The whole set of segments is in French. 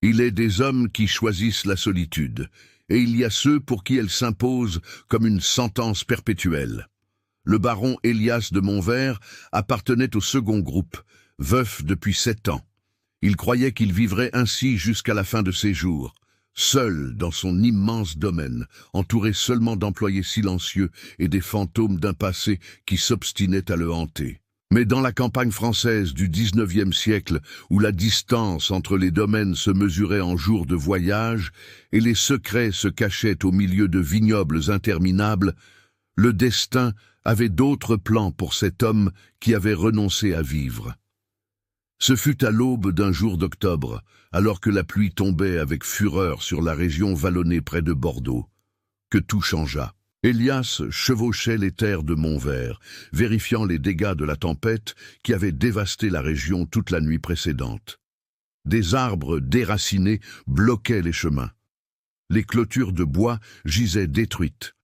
Il est des hommes qui choisissent la solitude, et il y a ceux pour qui elle s'impose comme une sentence perpétuelle. Le baron Elias de Montvert appartenait au second groupe, veuf depuis 7 ans. Il croyait qu'il vivrait ainsi jusqu'à la fin de ses jours, seul dans son immense domaine, entouré seulement d'employés silencieux et des fantômes d'un passé qui s'obstinaient à le hanter. Mais dans la campagne française du XIXe siècle, où la distance entre les domaines se mesurait en jours de voyage et les secrets se cachaient au milieu de vignobles interminables, le destin avait d'autres plans pour cet homme qui avait renoncé à vivre. Ce fut à l'aube d'un jour d'octobre, alors que la pluie tombait avec fureur sur la région vallonnée près de Bordeaux, que tout changea. Elias chevauchait les terres de Montvert, vérifiant les dégâts de la tempête qui avait dévasté la région toute la nuit précédente. Des arbres déracinés bloquaient les chemins. Les clôtures de bois gisaient détruites.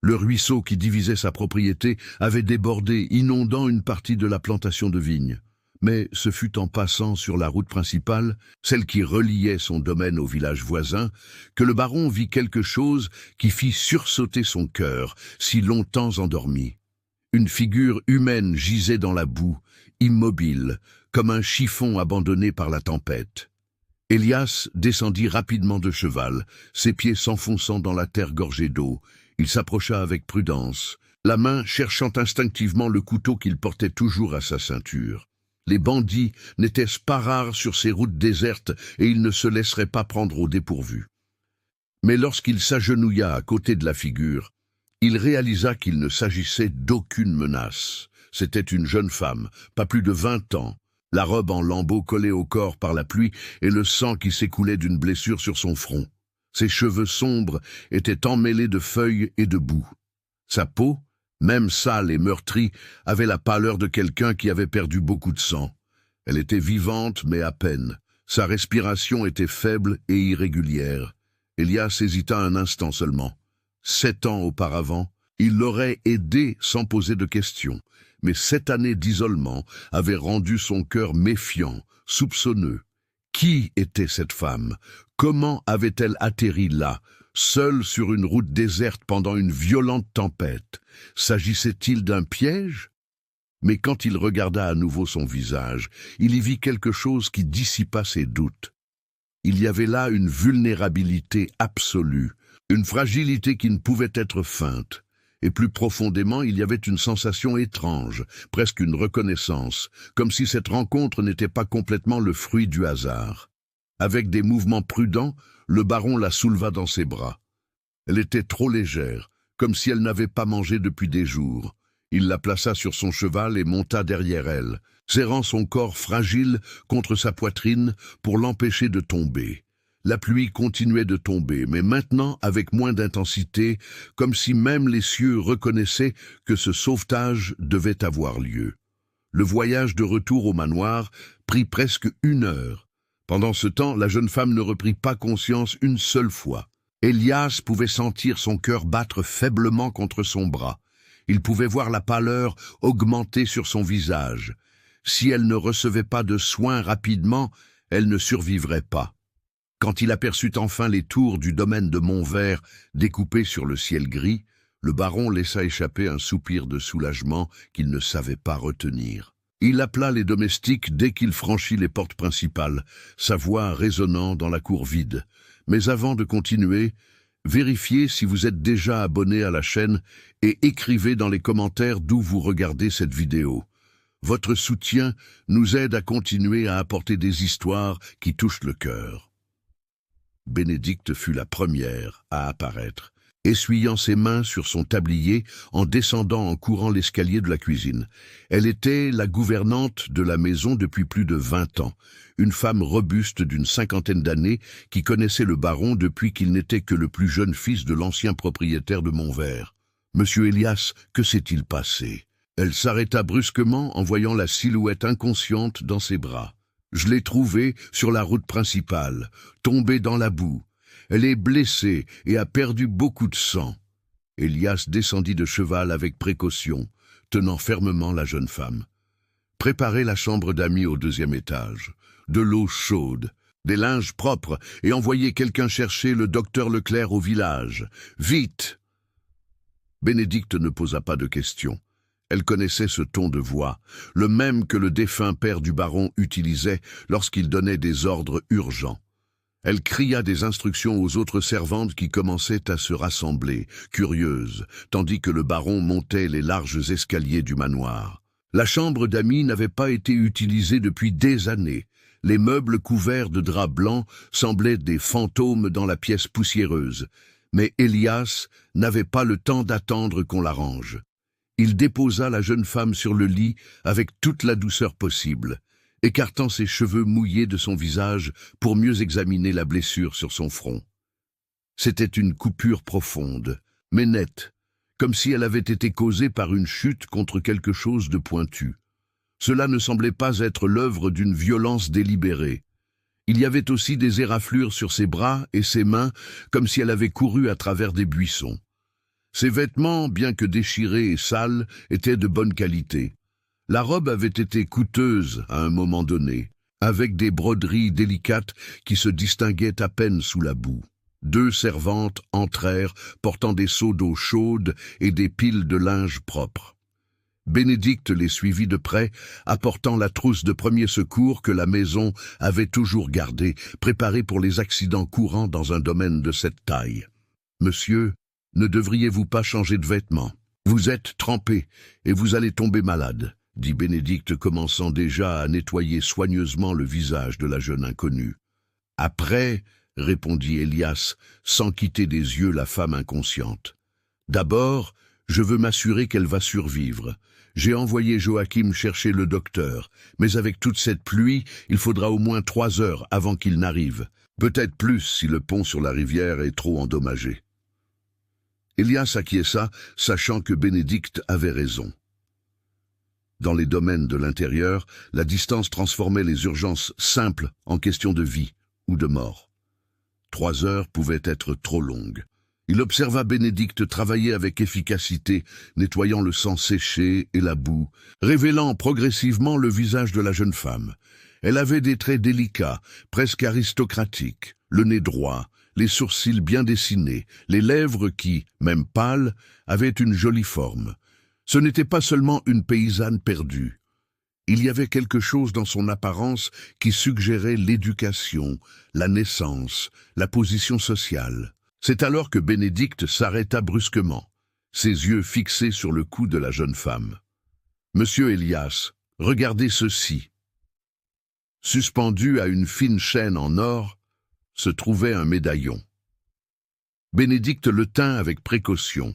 Le ruisseau qui divisait sa propriété avait débordé, inondant une partie de la plantation de vignes. Mais ce fut en passant sur la route principale, celle qui reliait son domaine au village voisin, que le baron vit quelque chose qui fit sursauter son cœur, si longtemps endormi. Une figure humaine gisait dans la boue, immobile, comme un chiffon abandonné par la tempête. Elias descendit rapidement de cheval, ses pieds s'enfonçant dans la terre gorgée d'eau. Il s'approcha avec prudence, la main cherchant instinctivement le couteau qu'il portait toujours à sa ceinture. Les bandits n'étaient pas rares sur ces routes désertes et ils ne se laisseraient pas prendre au dépourvu. Mais lorsqu'il s'agenouilla à côté de la figure, il réalisa qu'il ne s'agissait d'aucune menace. C'était une jeune femme, pas plus de 20 ans, la robe en lambeaux collée au corps par la pluie et le sang qui s'écoulait d'une blessure sur son front. Ses cheveux sombres étaient emmêlés de feuilles et de boue. Sa peau, même sale et meurtrie, avait la pâleur de quelqu'un qui avait perdu beaucoup de sang. Elle était vivante, mais à peine. Sa respiration était faible et irrégulière. Elias hésita un instant seulement. 7 ans auparavant, il l'aurait aidée sans poser de questions, mais 7 années d'isolement avaient rendu son cœur méfiant, soupçonneux. Qui était cette femme? Comment avait-elle atterri là, seule sur une route déserte pendant une violente tempête? S'agissait-il d'un piège? Mais quand il regarda à nouveau son visage, il y vit quelque chose qui dissipa ses doutes. Il y avait là une vulnérabilité absolue, une fragilité qui ne pouvait être feinte. Et plus profondément, il y avait une sensation étrange, presque une reconnaissance, comme si cette rencontre n'était pas complètement le fruit du hasard. Avec des mouvements prudents, le baron la souleva dans ses bras. Elle était trop légère, comme si elle n'avait pas mangé depuis des jours. Il la plaça sur son cheval et monta derrière elle, serrant son corps fragile contre sa poitrine pour l'empêcher de tomber. La pluie continuait de tomber, mais maintenant avec moins d'intensité, comme si même les cieux reconnaissaient que ce sauvetage devait avoir lieu. Le voyage de retour au manoir prit presque 1 heure. Pendant ce temps, la jeune femme ne reprit pas conscience une seule fois. Elias pouvait sentir son cœur battre faiblement contre son bras. Il pouvait voir la pâleur augmenter sur son visage. Si elle ne recevait pas de soins rapidement, elle ne survivrait pas. Quand il aperçut enfin les tours du domaine de Montvert découpées sur le ciel gris, le baron laissa échapper un soupir de soulagement qu'il ne savait pas retenir. Il appela les domestiques dès qu'il franchit les portes principales, sa voix résonnant dans la cour vide. Mais avant de continuer, vérifiez si vous êtes déjà abonné à la chaîne et écrivez dans les commentaires d'où vous regardez cette vidéo. Votre soutien nous aide à continuer à apporter des histoires qui touchent le cœur. Bénédicte fut la première à apparaître, essuyant ses mains sur son tablier en descendant en courant l'escalier de la cuisine. Elle était la gouvernante de la maison depuis plus de 20 ans, une femme robuste d'une 50aine d'années qui connaissait le baron depuis qu'il n'était que le plus jeune fils de l'ancien propriétaire de Montvert. « Monsieur Elias, que s'est-il passé ?» Elle s'arrêta brusquement en voyant la silhouette inconsciente dans ses bras. Je l'ai trouvée sur la route principale, tombée dans la boue. Elle est blessée et a perdu beaucoup de sang. Elias descendit de cheval avec précaution, tenant fermement la jeune femme. Préparez la chambre d'amis au 2e étage. De l'eau chaude, des linges propres, et envoyez quelqu'un chercher le docteur Leclerc au village. Vite !» Bénédicte ne posa pas de questions. Elle connaissait ce ton de voix, le même que le défunt père du baron utilisait lorsqu'il donnait des ordres urgents. Elle cria des instructions aux autres servantes qui commençaient à se rassembler, curieuses, tandis que le baron montait les larges escaliers du manoir. La chambre d'amis n'avait pas été utilisée depuis des années. Les meubles couverts de draps blancs semblaient des fantômes dans la pièce poussiéreuse. Mais Elias n'avait pas le temps d'attendre qu'on l'arrange. Il déposa la jeune femme sur le lit avec toute la douceur possible, écartant ses cheveux mouillés de son visage pour mieux examiner la blessure sur son front. C'était une coupure profonde, mais nette, comme si elle avait été causée par une chute contre quelque chose de pointu. Cela ne semblait pas être l'œuvre d'une violence délibérée. Il y avait aussi des éraflures sur ses bras et ses mains, comme si elle avait couru à travers des buissons. Ses vêtements, bien que déchirés et sales, étaient de bonne qualité. La robe avait été coûteuse à un moment donné, avec des broderies délicates qui se distinguaient à peine sous la boue. 2 servantes entrèrent, portant des seaux d'eau chaude et des piles de linge propre. Bénédicte les suivit de près, apportant la trousse de premier secours que la maison avait toujours gardée, préparée pour les accidents courants dans un domaine de cette taille. « Monsieur, ne devriez-vous pas changer de vêtements? Vous êtes trempé et vous allez tomber malade, » dit Bénédicte, commençant déjà à nettoyer soigneusement le visage de la jeune inconnue. « Après, » répondit Elias, sans quitter des yeux la femme inconsciente. « D'abord, je veux m'assurer qu'elle va survivre. J'ai envoyé Joachim chercher le docteur, mais avec toute cette pluie, il faudra au moins 3 heures avant qu'il n'arrive. Peut-être plus si le pont sur la rivière est trop endommagé. » Elias acquiesça, sachant que Bénédicte avait raison. Dans les domaines de l'intérieur, la distance transformait les urgences simples en questions de vie ou de mort. 3 heures pouvaient être trop longues. Il observa Bénédicte travailler avec efficacité, nettoyant le sang séché et la boue, révélant progressivement le visage de la jeune femme. Elle avait des traits délicats, presque aristocratiques, le nez droit, les sourcils bien dessinés, les lèvres qui, même pâles, avaient une jolie forme. Ce n'était pas seulement une paysanne perdue. Il y avait quelque chose dans son apparence qui suggérait l'éducation, la naissance, la position sociale. C'est alors que Bénédicte s'arrêta brusquement, ses yeux fixés sur le cou de la jeune femme. « Monsieur Elias, regardez ceci. » Suspendu à une fine chaîne en or, se trouvait un médaillon. Bénédicte le tint avec précaution,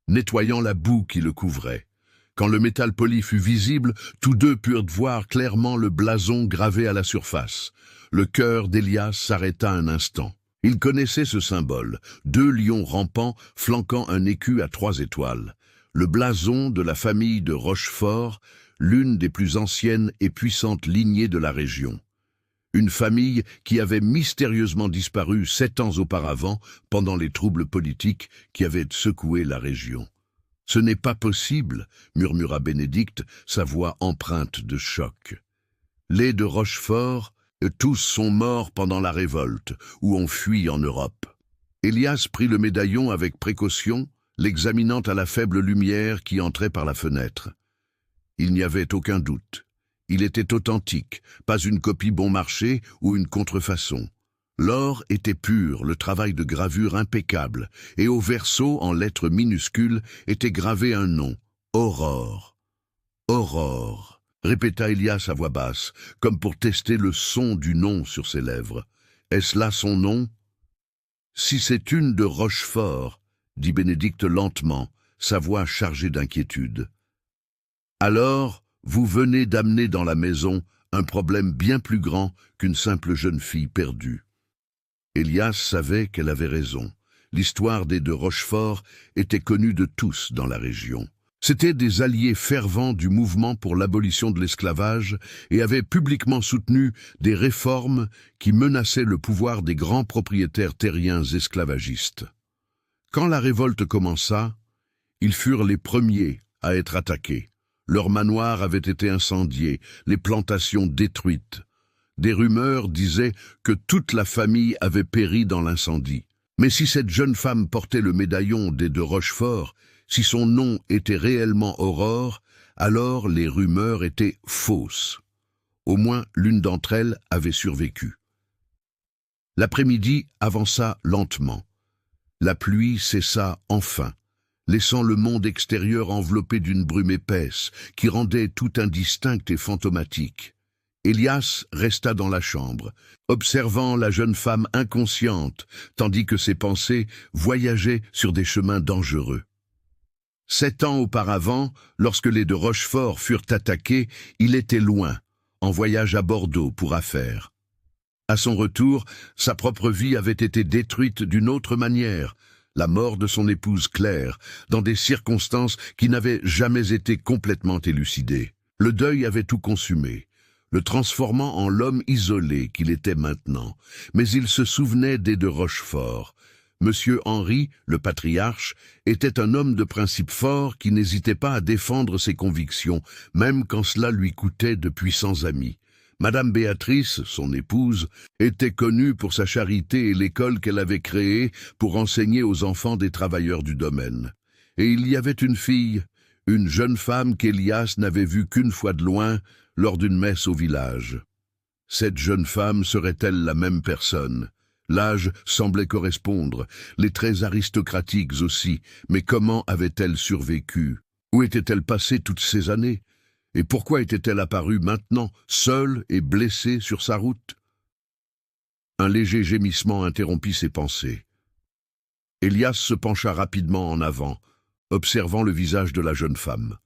nettoyant la boue qui le couvrait. Quand le métal poli fut visible, tous deux purent voir clairement le blason gravé à la surface. Le cœur d'Elias s'arrêta un instant. Il connaissait ce symbole, 2 lions rampants flanquant un écu à 3 étoiles. Le blason de la famille de Rochefort, l'une des plus anciennes et puissantes lignées de la région. Une famille qui avait mystérieusement disparu 7 ans auparavant pendant les troubles politiques qui avaient secoué la région. « Ce n'est pas possible », murmura Bénédicte, sa voix empreinte de choc. « Les de Rochefort, tous sont morts pendant la révolte, ou ont fui en Europe. » Elias prit le médaillon avec précaution, l'examinant à la faible lumière qui entrait par la fenêtre. Il n'y avait aucun doute. Il était authentique, pas une copie bon marché ou une contrefaçon. L'or était pur, le travail de gravure impeccable, et au verso, en lettres minuscules, était gravé un nom, Aurore. Aurore, répéta Elias à voix basse, comme pour tester le son du nom sur ses lèvres. Est-ce là son nom? Si c'est une de Rochefort, dit Bénédicte lentement, sa voix chargée d'inquiétude. Alors, vous venez d'amener dans la maison un problème bien plus grand qu'une simple jeune fille perdue. Elias savait qu'elle avait raison. L'histoire des de Rochefort était connue de tous dans la région. C'étaient des alliés fervents du mouvement pour l'abolition de l'esclavage et avaient publiquement soutenu des réformes qui menaçaient le pouvoir des grands propriétaires terriens esclavagistes. Quand la révolte commença, ils furent les premiers à être attaqués. Leurs manoirs avaient été incendiés, les plantations détruites. Des rumeurs disaient que toute la famille avait péri dans l'incendie. Mais si cette jeune femme portait le médaillon des de Rochefort, si son nom était réellement Aurore, alors les rumeurs étaient fausses. Au moins l'une d'entre elles avait survécu. L'après-midi avança lentement. La pluie cessa enfin, laissant le monde extérieur enveloppé d'une brume épaisse qui rendait tout indistinct et fantomatique. Elias resta dans la chambre, observant la jeune femme inconsciente, tandis que ses pensées voyageaient sur des chemins dangereux. 7 ans auparavant, lorsque les de Rochefort furent attaqués, il était loin, en voyage à Bordeaux pour affaires. À son retour, sa propre vie avait été détruite d'une autre manière, la mort de son épouse Claire, dans des circonstances qui n'avaient jamais été complètement élucidées. Le deuil avait tout consumé, le transformant en l'homme isolé qu'il était maintenant, mais il se souvenait des de Rochefort. Monsieur Henri, le patriarche, était un homme de principe fort qui n'hésitait pas à défendre ses convictions, même quand cela lui coûtait de puissants amis. Madame Béatrice, son épouse, était connue pour sa charité et l'école qu'elle avait créée pour enseigner aux enfants des travailleurs du domaine. Et il y avait une fille, une jeune femme qu'Elias n'avait vue qu'une fois de loin lors d'une messe au village. Cette jeune femme serait-elle la même personne? L'âge semblait correspondre, les traits aristocratiques aussi, mais comment avait-elle survécu? Où était-elle passée toutes ces années? Et pourquoi était-elle apparue maintenant, seule et blessée sur sa route? Un léger gémissement interrompit ses pensées. Elias se pencha rapidement en avant, observant le visage de la jeune femme.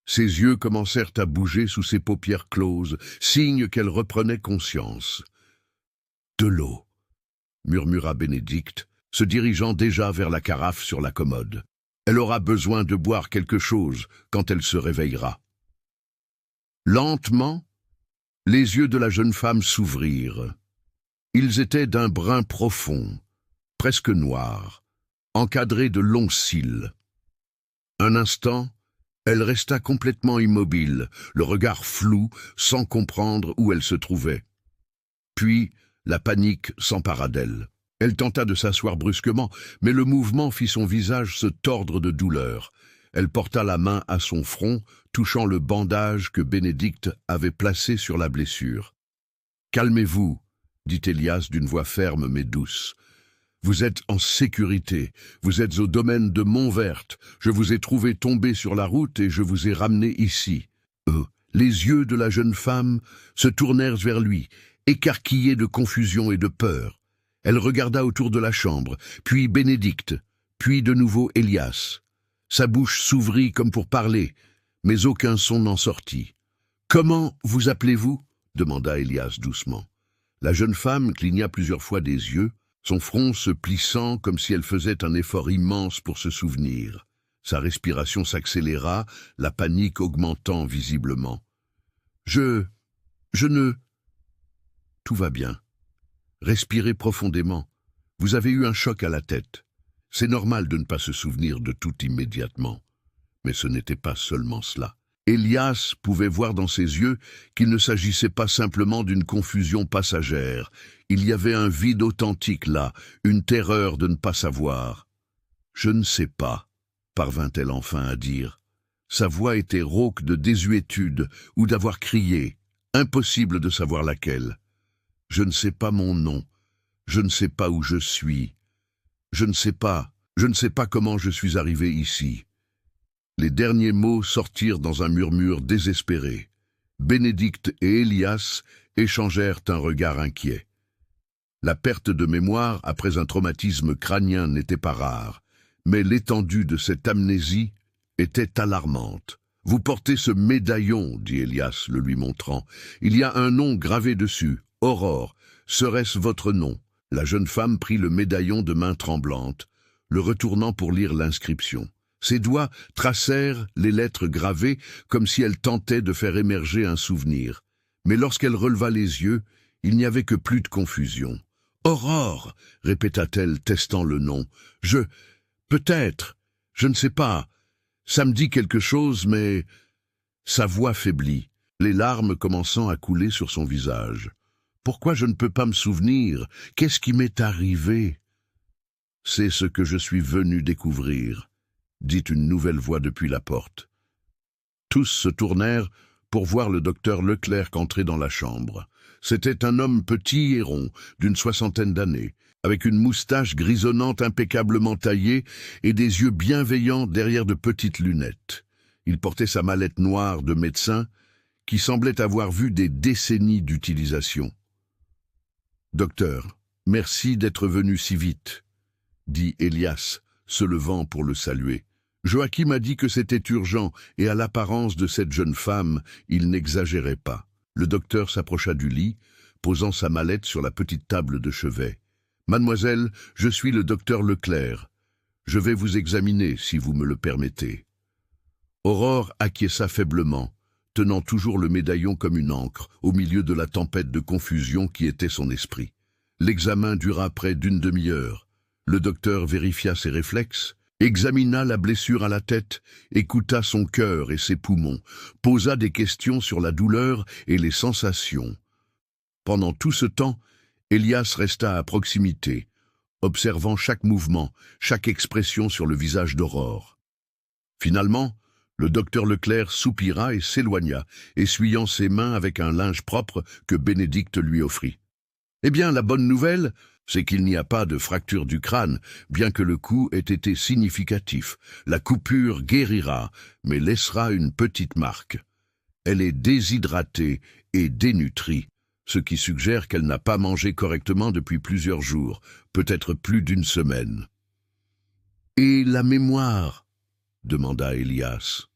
Ses yeux commencèrent à bouger sous ses paupières closes, signe qu'elle reprenait conscience. « De l'eau » murmura Bénédicte, se dirigeant déjà vers la carafe sur la commode. « Elle aura besoin de boire quelque chose quand elle se réveillera. » Lentement, les yeux de la jeune femme s'ouvrirent. Ils étaient d'un brun profond, presque noir, encadrés de longs cils. Un instant, elle resta complètement immobile, le regard flou, sans comprendre où elle se trouvait. Puis, la panique s'empara d'elle. Elle tenta de s'asseoir brusquement, mais le mouvement fit son visage se tordre de douleur. Elle porta la main à son front, touchant le bandage que Bénédicte avait placé sur la blessure. « Calmez-vous, » dit Elias d'une voix ferme mais douce. « Vous êtes en sécurité, vous êtes au domaine de Montverte. Je vous ai trouvé tombé sur la route et je vous ai ramené ici. » Les yeux de la jeune femme se tournèrent vers lui, écarquillés de confusion et de peur. Elle regarda autour de la chambre, puis Bénédicte, puis de nouveau Elias. Sa bouche s'ouvrit comme pour parler, mais aucun son n'en sortit. « Comment vous appelez-vous » demanda Elias doucement. La jeune femme cligna plusieurs fois des yeux, son front se plissant comme si elle faisait un effort immense pour se souvenir. Sa respiration s'accéléra, la panique augmentant visiblement. « Je ne... » « Tout va bien. Respirez profondément. Vous avez eu un choc à la tête. C'est normal de ne pas se souvenir de tout immédiatement. » Mais ce n'était pas seulement cela. Elias pouvait voir dans ses yeux qu'il ne s'agissait pas simplement d'une confusion passagère. Il y avait un vide authentique là, une terreur de ne pas savoir. « Je ne sais pas », parvint-elle enfin à dire. Sa voix était rauque de désuétude ou d'avoir crié. Impossible de savoir laquelle. « Je ne sais pas mon nom. Je ne sais pas où je suis. Je ne sais pas comment je suis arrivé ici. » Les derniers mots sortirent dans un murmure désespéré. Bénédicte et Elias échangèrent un regard inquiet. La perte de mémoire après un traumatisme crânien n'était pas rare, mais l'étendue de cette amnésie était alarmante. « Vous portez ce médaillon, » dit Elias, le lui montrant. « Il y a un nom gravé dessus, Aurore. Serait-ce votre nom ?» La jeune femme prit le médaillon de main tremblante, le retournant pour lire l'inscription. Ses doigts tracèrent les lettres gravées comme si elle tentait de faire émerger un souvenir. Mais lorsqu'elle releva les yeux, il n'y avait que plus de confusion. « Aurore !» répéta-t-elle, testant le nom. « Peut-être, je ne sais pas. Ça me dit quelque chose, mais... » Sa voix faiblit, les larmes commençant à couler sur son visage. Pourquoi je ne peux pas me souvenir? Qu'est-ce qui m'est arrivé? C'est ce que je suis venu découvrir, dit une nouvelle voix depuis la porte. Tous se tournèrent pour voir le docteur Leclerc entrer dans la chambre. C'était un homme petit et rond, d'une 60aine d'années, avec une moustache grisonnante impeccablement taillée et des yeux bienveillants derrière de petites lunettes. Il portait sa mallette noire de médecin, qui semblait avoir vu des décennies d'utilisation. « Docteur, merci d'être venu si vite », dit Elias, se levant pour le saluer. Joachim a dit que c'était urgent, et à l'apparence de cette jeune femme, il n'exagérait pas. Le docteur s'approcha du lit, posant sa mallette sur la petite table de chevet. « Mademoiselle, je suis le docteur Leclerc. Je vais vous examiner, si vous me le permettez. » Aurore acquiesça faiblement, tenant toujours le médaillon comme une ancre, au milieu de la tempête de confusion qui était son esprit. L'examen dura près d'une demi-heure. Le docteur vérifia ses réflexes, examina la blessure à la tête, écouta son cœur et ses poumons, posa des questions sur la douleur et les sensations. Pendant tout ce temps, Elias resta à proximité, observant chaque mouvement, chaque expression sur le visage d'Aurore. Finalement, le docteur Leclerc soupira et s'éloigna, essuyant ses mains avec un linge propre que Bénédicte lui offrit. « Eh bien, la bonne nouvelle, c'est qu'il n'y a pas de fracture du crâne, bien que le coup ait été significatif. La coupure guérira, mais laissera une petite marque. Elle est déshydratée et dénutrie, ce qui suggère qu'elle n'a pas mangé correctement depuis plusieurs jours, peut-être plus d'une semaine. »« Et la mémoire ?» demanda Elias.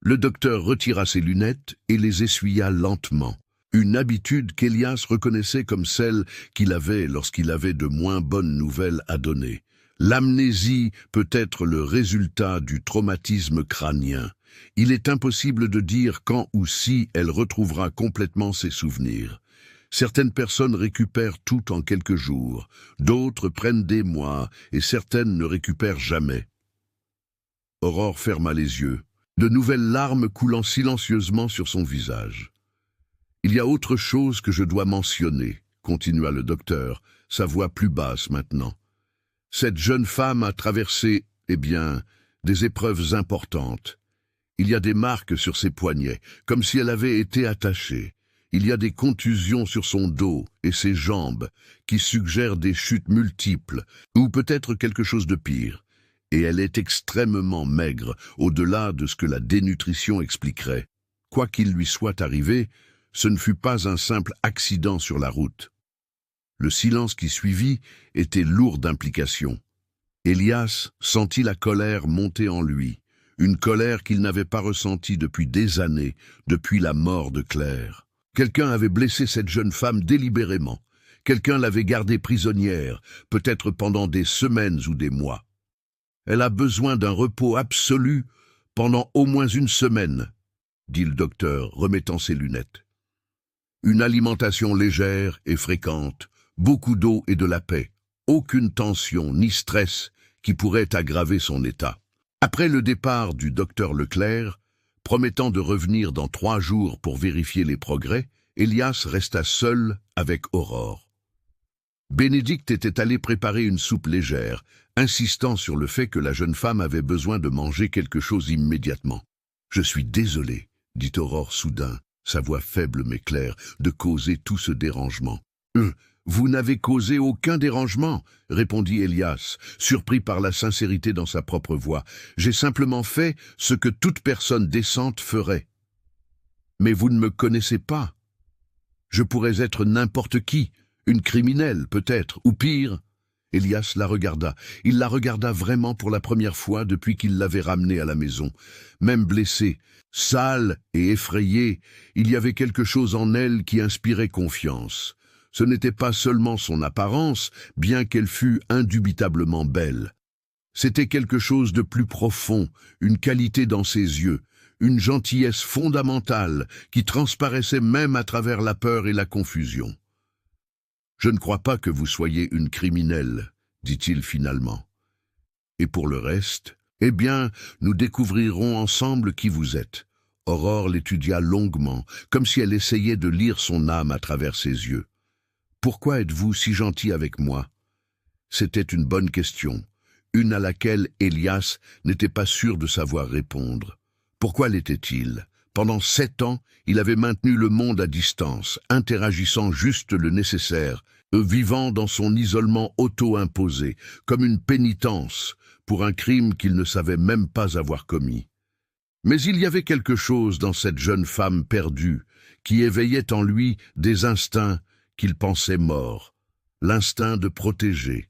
Le docteur retira ses lunettes et les essuya lentement, une habitude qu'Elias reconnaissait comme celle qu'il avait lorsqu'il avait de moins bonnes nouvelles à donner. L'amnésie peut être le résultat du traumatisme crânien. Il est impossible de dire quand ou si elle retrouvera complètement ses souvenirs. Certaines personnes récupèrent tout en quelques jours, d'autres prennent des mois et certaines ne récupèrent jamais. Aurore ferma les yeux, de nouvelles larmes coulant silencieusement sur son visage. « Il y a autre chose que je dois mentionner, » continua le docteur, sa voix plus basse maintenant. « Cette jeune femme a traversé, des épreuves importantes. Il y a des marques sur ses poignets, comme si elle avait été attachée. Il y a des contusions sur son dos et ses jambes, qui suggèrent des chutes multiples, ou peut-être quelque chose de pire. Et elle est extrêmement maigre, au-delà de ce que la dénutrition expliquerait. Quoi qu'il lui soit arrivé, ce ne fut pas un simple accident sur la route. » Le silence qui suivit était lourd d'implications. Elias sentit la colère monter en lui, une colère qu'il n'avait pas ressentie depuis des années, depuis la mort de Claire. Quelqu'un avait blessé cette jeune femme délibérément. Quelqu'un l'avait gardée prisonnière, peut-être pendant des semaines ou des mois. Elle a besoin d'un repos absolu pendant au moins une semaine, dit le docteur, remettant ses lunettes. Une alimentation légère et fréquente, beaucoup d'eau et de la paix, aucune tension ni stress qui pourrait aggraver son état. Après le départ du docteur Leclerc, promettant de revenir dans 3 jours pour vérifier les progrès, Elias resta seul avec Aurore. Bénédicte était allée préparer une soupe légère, insistant sur le fait que la jeune femme avait besoin de manger quelque chose immédiatement. « Je suis désolé, » dit Aurore soudain, sa voix faible mais claire, de causer tout ce dérangement. « Vous n'avez causé aucun dérangement, » répondit Elias, surpris par la sincérité dans sa propre voix. « J'ai simplement fait ce que toute personne décente ferait. »« Mais vous ne me connaissez pas. Je pourrais être n'importe qui, une criminelle peut-être, ou pire. » Elias la regarda. Il la regarda vraiment pour la première fois depuis qu'il l'avait ramenée à la maison. Même blessée, sale et effrayée, il y avait quelque chose en elle qui inspirait confiance. Ce n'était pas seulement son apparence, bien qu'elle fût indubitablement belle. C'était quelque chose de plus profond, une qualité dans ses yeux, une gentillesse fondamentale qui transparaissait même à travers la peur et la confusion. « Je ne crois pas que vous soyez une criminelle, » dit-il finalement. « Et pour le reste, nous découvrirons ensemble qui vous êtes. » Aurore l'étudia longuement, comme si elle essayait de lire son âme à travers ses yeux. pourquoi êtes-vous si gentil avec moi ?» C'était une bonne question, une à laquelle Élias n'était pas sûr de savoir répondre. Pourquoi l'était-il? Pendant 7 ans, il avait maintenu le monde à distance, interagissant juste le nécessaire, vivant dans son isolement auto-imposé, comme une pénitence pour un crime qu'il ne savait même pas avoir commis. Mais il y avait quelque chose dans cette jeune femme perdue qui éveillait en lui des instincts qu'il pensait morts. L'instinct de protéger,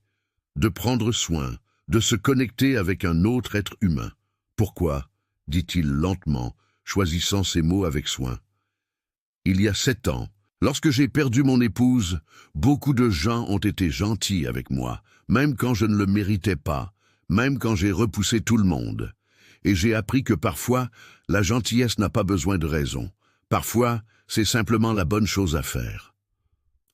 de prendre soin, de se connecter avec un autre être humain. Pourquoi? Dit-il lentement, choisissant ses mots avec soin. Il y a 7 ans, lorsque j'ai perdu mon épouse, beaucoup de gens ont été gentils avec moi, même quand je ne le méritais pas, même quand j'ai repoussé tout le monde. Et j'ai appris que parfois, la gentillesse n'a pas besoin de raison. Parfois, c'est simplement la bonne chose à faire.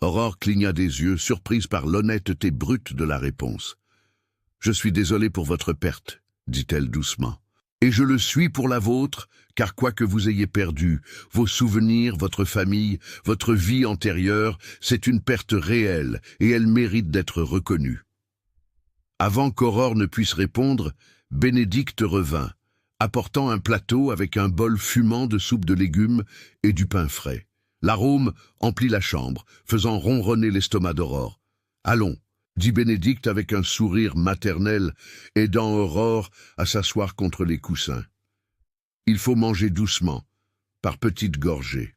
Aurore cligna des yeux, surprise par l'honnêteté brute de la réponse. « Je suis désolée pour votre perte, » dit-elle doucement. « Et je le suis pour la vôtre, car quoi que vous ayez perdu, vos souvenirs, votre famille, votre vie antérieure, c'est une perte réelle et elle mérite d'être reconnue. » Avant qu'Aurore ne puisse répondre, Bénédicte revint, apportant un plateau avec un bol fumant de soupe de légumes et du pain frais. L'arôme emplit la chambre, faisant ronronner l'estomac d'Aurore. « Allons », dit Bénédicte avec un sourire maternel, aidant Aurore à s'asseoir contre les coussins. « Il faut manger doucement, par petites gorgées.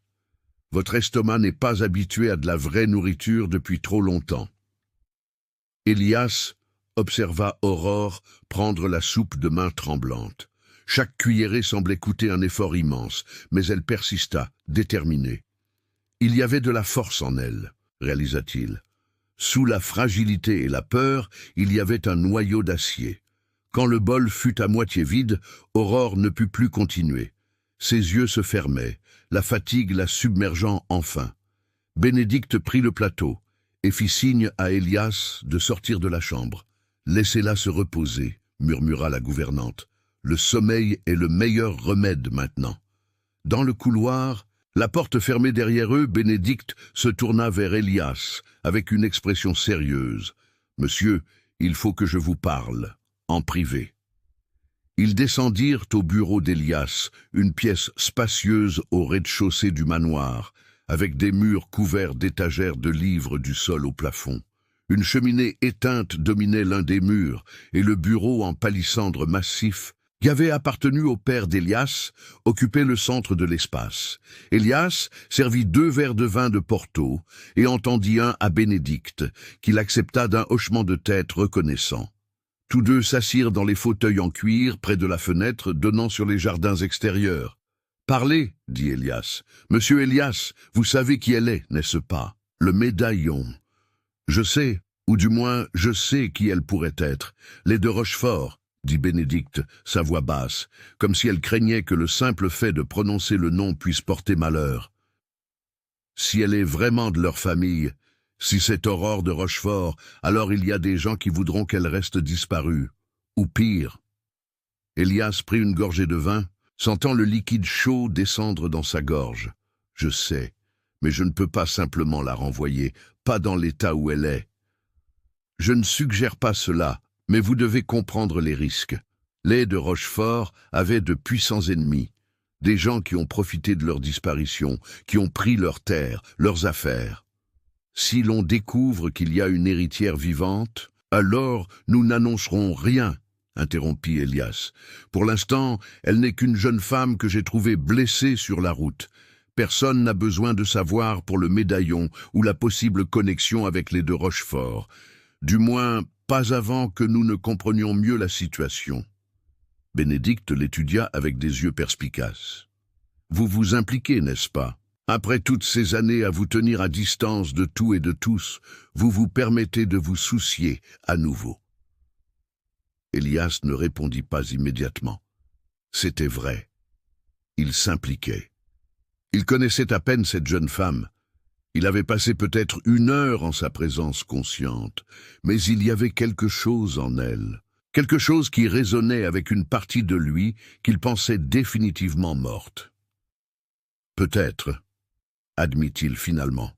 Votre estomac n'est pas habitué à de la vraie nourriture depuis trop longtemps. » Élias observa Aurore prendre la soupe de main tremblante. Chaque cuillerée semblait coûter un effort immense, mais elle persista, déterminée. Il y avait de la force en elle, réalisa-t-il. Sous la fragilité et la peur, il y avait un noyau d'acier. Quand le bol fut à moitié vide, Aurore ne put plus continuer. Ses yeux se fermaient, la fatigue la submergeant enfin. Bénédicte prit le plateau et fit signe à Élias de sortir de la chambre. « Laissez-la se reposer », murmura la gouvernante. « Le sommeil est le meilleur remède maintenant. » Dans le couloir, la porte fermée derrière eux, Bénédicte se tourna vers Élias avec une expression sérieuse. « Monsieur, il faut que je vous parle, en privé. » Ils descendirent au bureau d'Élias, une pièce spacieuse au rez-de-chaussée du manoir, avec des murs couverts d'étagères de livres du sol au plafond. Une cheminée éteinte dominait l'un des murs, et le bureau en palissandre massif, qui avait appartenu au père d'Élias, occupait le centre de l'espace. Élias servit 2 verres de vin de Porto et en tendit un à Bénédicte, qu'il accepta d'un hochement de tête reconnaissant. Tous deux s'assirent dans les fauteuils en cuir près de la fenêtre donnant sur les jardins extérieurs. « Parlez, » dit Élias. « Monsieur Élias, vous savez qui elle est, n'est-ce pas? Le médaillon. » « Je sais, ou du moins je sais qui elle pourrait être. Les de Rochefort, » dit Bénédicte, sa voix basse, comme si elle craignait que le simple fait de prononcer le nom puisse porter malheur. « Si elle est vraiment de leur famille, si c'est Aurore de Rochefort, alors il y a des gens qui voudront qu'elle reste disparue. Ou pire. » Élias prit une gorgée de vin, sentant le liquide chaud descendre dans sa gorge. « Je sais, mais je ne peux pas simplement la renvoyer, pas dans l'état où elle est. Je ne suggère pas cela, mais vous devez comprendre les risques. Les de Rochefort avaient de puissants ennemis, des gens qui ont profité de leur disparition, qui ont pris leurs terres, leurs affaires. Si l'on découvre qu'il y a une héritière vivante, alors nous n'annoncerons rien, interrompit Élias. Pour l'instant, elle n'est qu'une jeune femme que j'ai trouvée blessée sur la route. Personne n'a besoin de savoir pour le médaillon ou la possible connexion avec les de Rochefort. Du moins, pas avant que nous ne comprenions mieux la situation. Bénédicte l'étudia avec des yeux perspicaces. « Vous vous impliquez, n'est-ce pas? Après toutes ces années à vous tenir à distance de tout et de tous, vous vous permettez de vous soucier à nouveau. » Élias ne répondit pas immédiatement. C'était vrai. Il s'impliquait. Il connaissait à peine cette jeune femme. Il avait passé peut-être 1 heure en sa présence consciente, mais il y avait quelque chose en elle, quelque chose qui résonnait avec une partie de lui qu'il pensait définitivement morte. « Peut-être », admit-il finalement.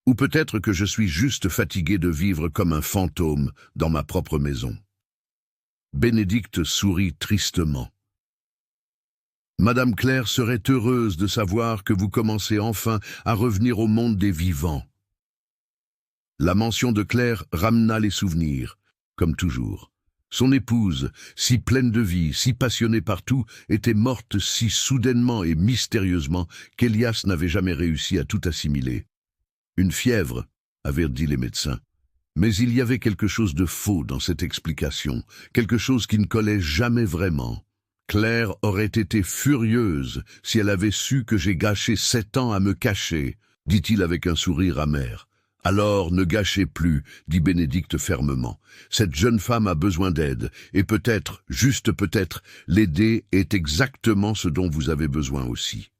Ou peut-être que je suis juste fatigué de vivre comme un fantôme dans ma propre maison. Bénédicte sourit tristement. Madame Claire serait heureuse de savoir que vous commencez enfin à revenir au monde des vivants. La mention de Claire ramena les souvenirs, comme toujours. Son épouse, si pleine de vie, si passionnée par tout, était morte si soudainement et mystérieusement qu'Elias n'avait jamais réussi à tout assimiler. Une fièvre, avaient dit les médecins. Mais il y avait quelque chose de faux dans cette explication, quelque chose qui ne collait jamais vraiment. Claire aurait été furieuse si elle avait su que j'ai gâché 7 ans à me cacher, dit-il avec un sourire amer. Alors ne gâchez plus, dit Bénédicte fermement. Cette jeune femme a besoin d'aide, et peut-être, juste peut-être, l'aider est exactement ce dont vous avez besoin aussi.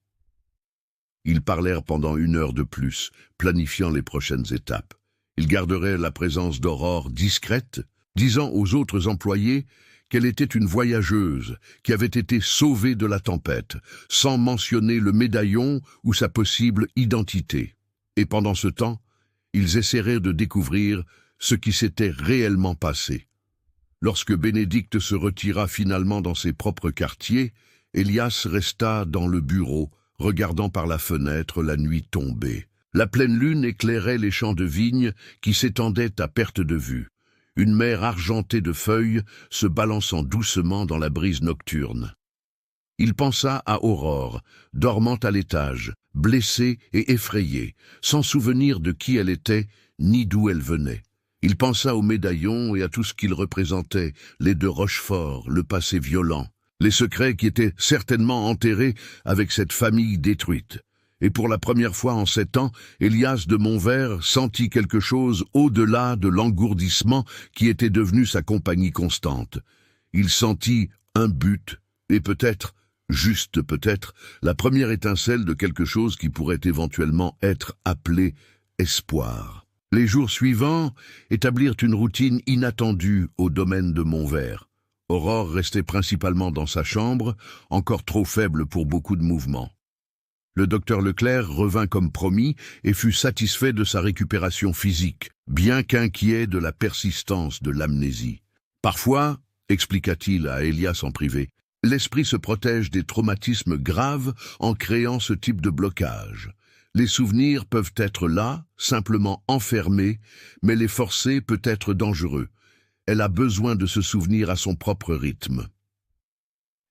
Ils parlèrent pendant 1 heure de plus, planifiant les prochaines étapes. Ils garderaient la présence d'Aurore discrète, disant aux autres employés qu'elle était une voyageuse qui avait été sauvée de la tempête, sans mentionner le médaillon ou sa possible identité. Et pendant ce temps, ils essaieraient de découvrir ce qui s'était réellement passé. Lorsque Bénédicte se retira finalement dans ses propres quartiers, Elias resta dans le bureau, regardant par la fenêtre la nuit tombée. La pleine lune éclairait les champs de vignes qui s'étendaient à perte de vue. Une mer argentée de feuilles se balançant doucement dans la brise nocturne. Il pensa à Aurore, dormant à l'étage, blessée et effrayée, sans souvenir de qui elle était ni d'où elle venait. Il pensa au médaillon et à tout ce qu'il représentait, les 2 Rochefort, le passé violent, les secrets qui étaient certainement enterrés avec cette famille détruite. Et pour la première fois en 7 ans, Elias de Montvert sentit quelque chose au-delà de l'engourdissement qui était devenu sa compagnie constante. Il sentit un but, et peut-être, juste peut-être, la première étincelle de quelque chose qui pourrait éventuellement être appelé espoir. Les jours suivants établirent une routine inattendue au domaine de Montvert. Aurore restait principalement dans sa chambre, encore trop faible pour beaucoup de mouvements. Le docteur Leclerc revint comme promis et fut satisfait de sa récupération physique, bien qu'inquiet de la persistance de l'amnésie. Parfois, expliqua-t-il à Elias en privé, l'esprit se protège des traumatismes graves en créant ce type de blocage. Les souvenirs peuvent être là, simplement enfermés, mais les forcer peut être dangereux. Elle a besoin de se souvenir à son propre rythme.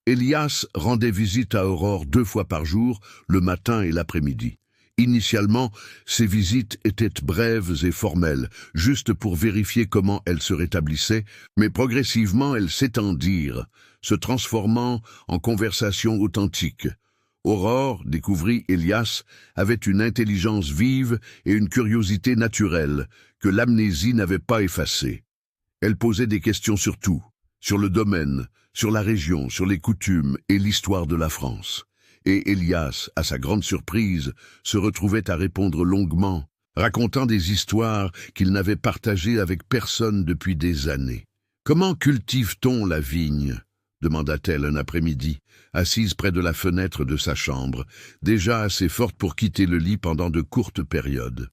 Elias rendait visite à Aurore 2 fois par jour, le matin et l'après-midi. Initialement, ces visites étaient brèves et formelles, juste pour vérifier comment elle se rétablissait, mais progressivement elles s'étendirent, se transformant en conversations authentiques. Aurore, découvrit Elias, avait une intelligence vive et une curiosité naturelle, que l'amnésie n'avait pas effacée. Elle posait des questions sur tout, sur le domaine, sur la région, sur les coutumes et l'histoire de la France. Et Elias, à sa grande surprise, se retrouvait à répondre longuement, racontant des histoires qu'il n'avait partagées avec personne depuis des années. « Comment cultive-t-on la vigne ?» demanda-t-elle un après-midi, assise près de la fenêtre de sa chambre, déjà assez forte pour quitter le lit pendant de courtes périodes.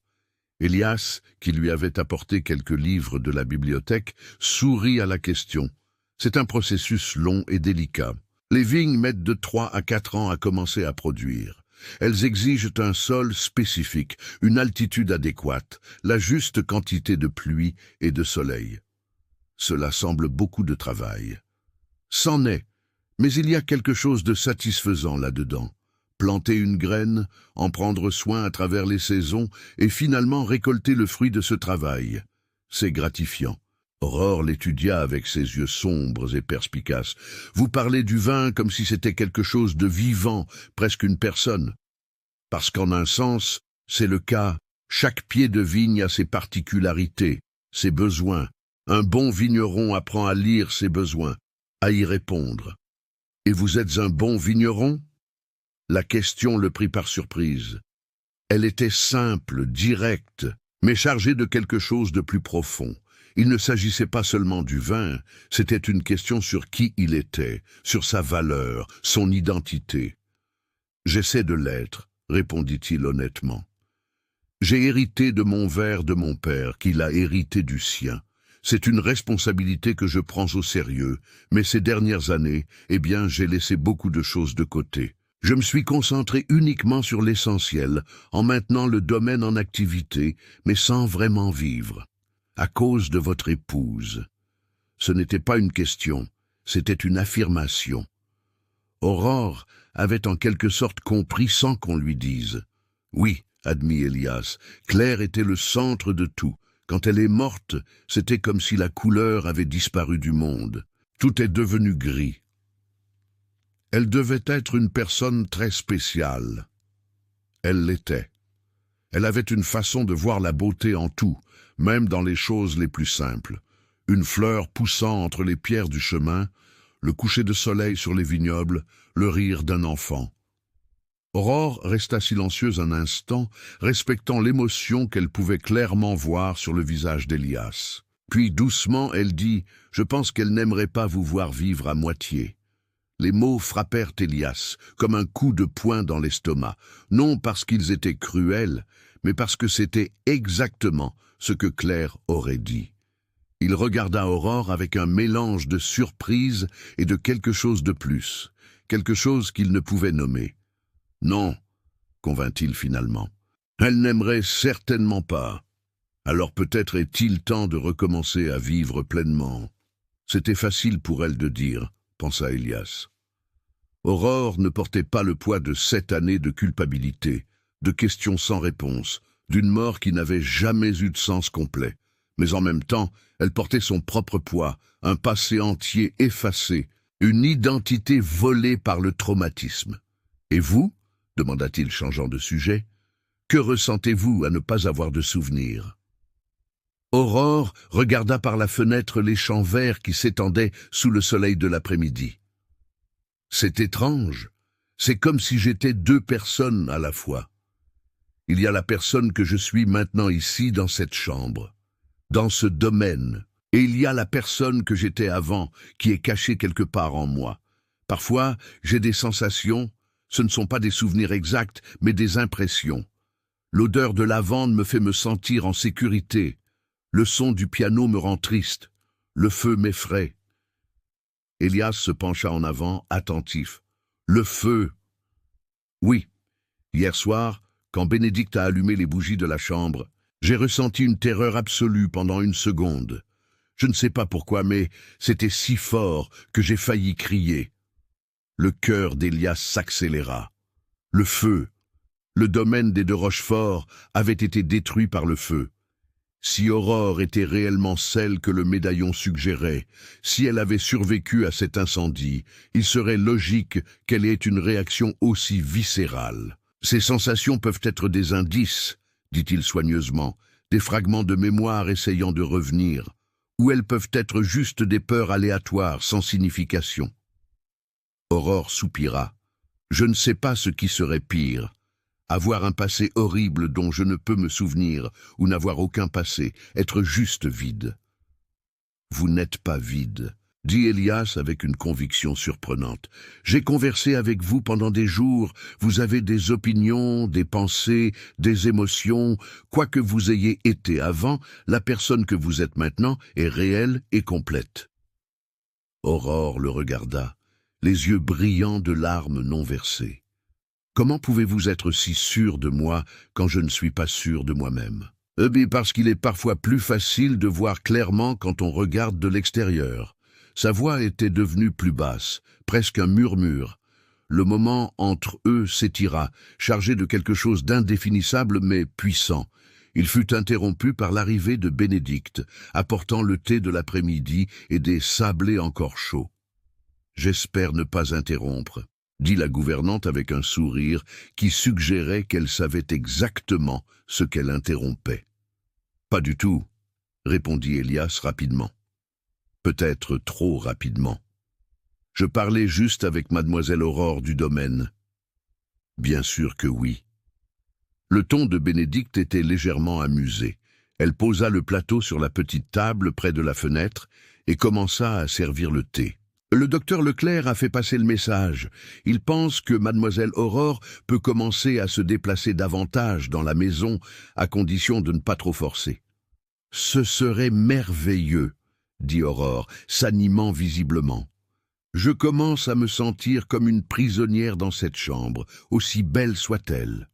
Elias, qui lui avait apporté quelques livres de la bibliothèque, sourit à la question. C'est un processus long et délicat. Les vignes mettent de 3 à 4 ans à commencer à produire. Elles exigent un sol spécifique, une altitude adéquate, la juste quantité de pluie et de soleil. Cela semble beaucoup de travail. C'en est, mais il y a quelque chose de satisfaisant là-dedans. Planter une graine, en prendre soin à travers les saisons et finalement récolter le fruit de ce travail. C'est gratifiant. Aurore l'étudia avec ses yeux sombres et perspicaces. Vous parlez du vin comme si c'était quelque chose de vivant, presque une personne. Parce qu'en un sens, c'est le cas. Chaque pied de vigne a ses particularités, ses besoins. Un bon vigneron apprend à lire ses besoins, à y répondre. Et vous êtes un bon vigneron ? La question le prit par surprise. Elle était simple, directe, mais chargée de quelque chose de plus profond. Il ne s'agissait pas seulement du vin, c'était une question sur qui il était, sur sa valeur, son identité. « J'essaie de l'être », répondit-il honnêtement. J'ai hérité de mon verre de mon père, qu'il a hérité du sien. C'est une responsabilité que je prends au sérieux, mais ces dernières années, j'ai laissé beaucoup de choses de côté. Je me suis concentré uniquement sur l'essentiel, en maintenant le domaine en activité, mais sans vraiment vivre. À cause de votre épouse. Ce n'était pas une question, c'était une affirmation. Aurore avait en quelque sorte compris sans qu'on lui dise. Oui, admit Elias, Claire était le centre de tout. Quand elle est morte, c'était comme si la couleur avait disparu du monde. Tout est devenu gris. Elle devait être une personne très spéciale. Elle l'était. Elle avait une façon de voir la beauté en tout, même dans les choses les plus simples. Une fleur poussant entre les pierres du chemin, le coucher de soleil sur les vignobles, le rire d'un enfant. Aurore resta silencieuse un instant, respectant l'émotion qu'elle pouvait clairement voir sur le visage d'Elias. Puis doucement, elle dit « Je pense qu'elle n'aimerait pas vous voir vivre à moitié ». Les mots frappèrent Elias, comme un coup de poing dans l'estomac, non parce qu'ils étaient cruels, mais parce que c'était exactement ce que Claire aurait dit. Il regarda Aurore avec un mélange de surprise et de quelque chose de plus, quelque chose qu'il ne pouvait nommer. « Non, convint-il finalement. Elle n'aimerait certainement pas. Alors peut-être est-il temps de recommencer à vivre pleinement. » C'était facile pour elle de dire, pensa Elias. Aurore ne portait pas le poids de 7 années de culpabilité, de questions sans réponse, d'une mort qui n'avait jamais eu de sens complet. Mais en même temps, elle portait son propre poids, un passé entier effacé, une identité volée par le traumatisme. « Et vous ?» demanda-t-il changeant de sujet. « Que ressentez-vous à ne pas avoir de souvenirs ?» Aurore regarda par la fenêtre les champs verts qui s'étendaient sous le soleil de l'après-midi. « C'est étrange. C'est comme si j'étais 2 personnes à la fois. Il y a la personne que je suis maintenant ici dans cette chambre, dans ce domaine, et il y a la personne que j'étais avant, qui est cachée quelque part en moi. Parfois, j'ai des sensations. Ce ne sont pas des souvenirs exacts, mais des impressions. L'odeur de lavande me fait me sentir en sécurité. Le son du piano me rend triste. Le feu m'effraie. » Elias se pencha en avant, attentif. « Le feu !»« Oui. Hier soir, quand Bénédicte a allumé les bougies de la chambre, j'ai ressenti une terreur absolue pendant 1 seconde. Je ne sais pas pourquoi, mais c'était si fort que j'ai failli crier. » Le cœur d'Elias s'accéléra. Le feu. Le domaine des de Rochefort avait été détruit par le feu. Si Aurore était réellement celle que le médaillon suggérait, si elle avait survécu à cet incendie, il serait logique qu'elle ait une réaction aussi viscérale. Ces sensations peuvent être des indices, dit-il soigneusement, des fragments de mémoire essayant de revenir, ou elles peuvent être juste des peurs aléatoires sans signification. Aurore soupira. « Je ne sais pas ce qui serait pire. Avoir un passé horrible dont je ne peux me souvenir, ou n'avoir aucun passé, être juste vide. »« Vous n'êtes pas vide, » dit Elias avec une conviction surprenante. « J'ai conversé avec vous pendant des jours, vous avez des opinions, des pensées, des émotions. Quoi que vous ayez été avant, la personne que vous êtes maintenant est réelle et complète. » Aurore le regarda, les yeux brillants de larmes non versées. « Comment pouvez-vous être si sûr de moi quand je ne suis pas sûr de moi-même ?»« Parce qu'il est parfois plus facile de voir clairement quand on regarde de l'extérieur. » Sa voix était devenue plus basse, presque un murmure. Le moment entre eux s'étira, chargé de quelque chose d'indéfinissable mais puissant. Il fut interrompu par l'arrivée de Bénédicte, apportant le thé de l'après-midi et des sablés encore chauds. « J'espère ne pas interrompre, » dit la gouvernante avec un sourire qui suggérait qu'elle savait exactement ce qu'elle interrompait. « Pas du tout, » répondit Elias rapidement. Peut-être trop rapidement. Je parlais juste avec mademoiselle Aurore du domaine. Bien sûr que oui. Le ton de Bénédicte était légèrement amusé. Elle posa le plateau sur la petite table près de la fenêtre et commença à servir le thé. Le docteur Leclerc a fait passer le message. Il pense que mademoiselle Aurore peut commencer à se déplacer davantage dans la maison, à condition de ne pas trop forcer. « Ce serait merveilleux », dit Aurore, s'animant visiblement. « Je commence à me sentir comme une prisonnière dans cette chambre, aussi belle soit-elle. »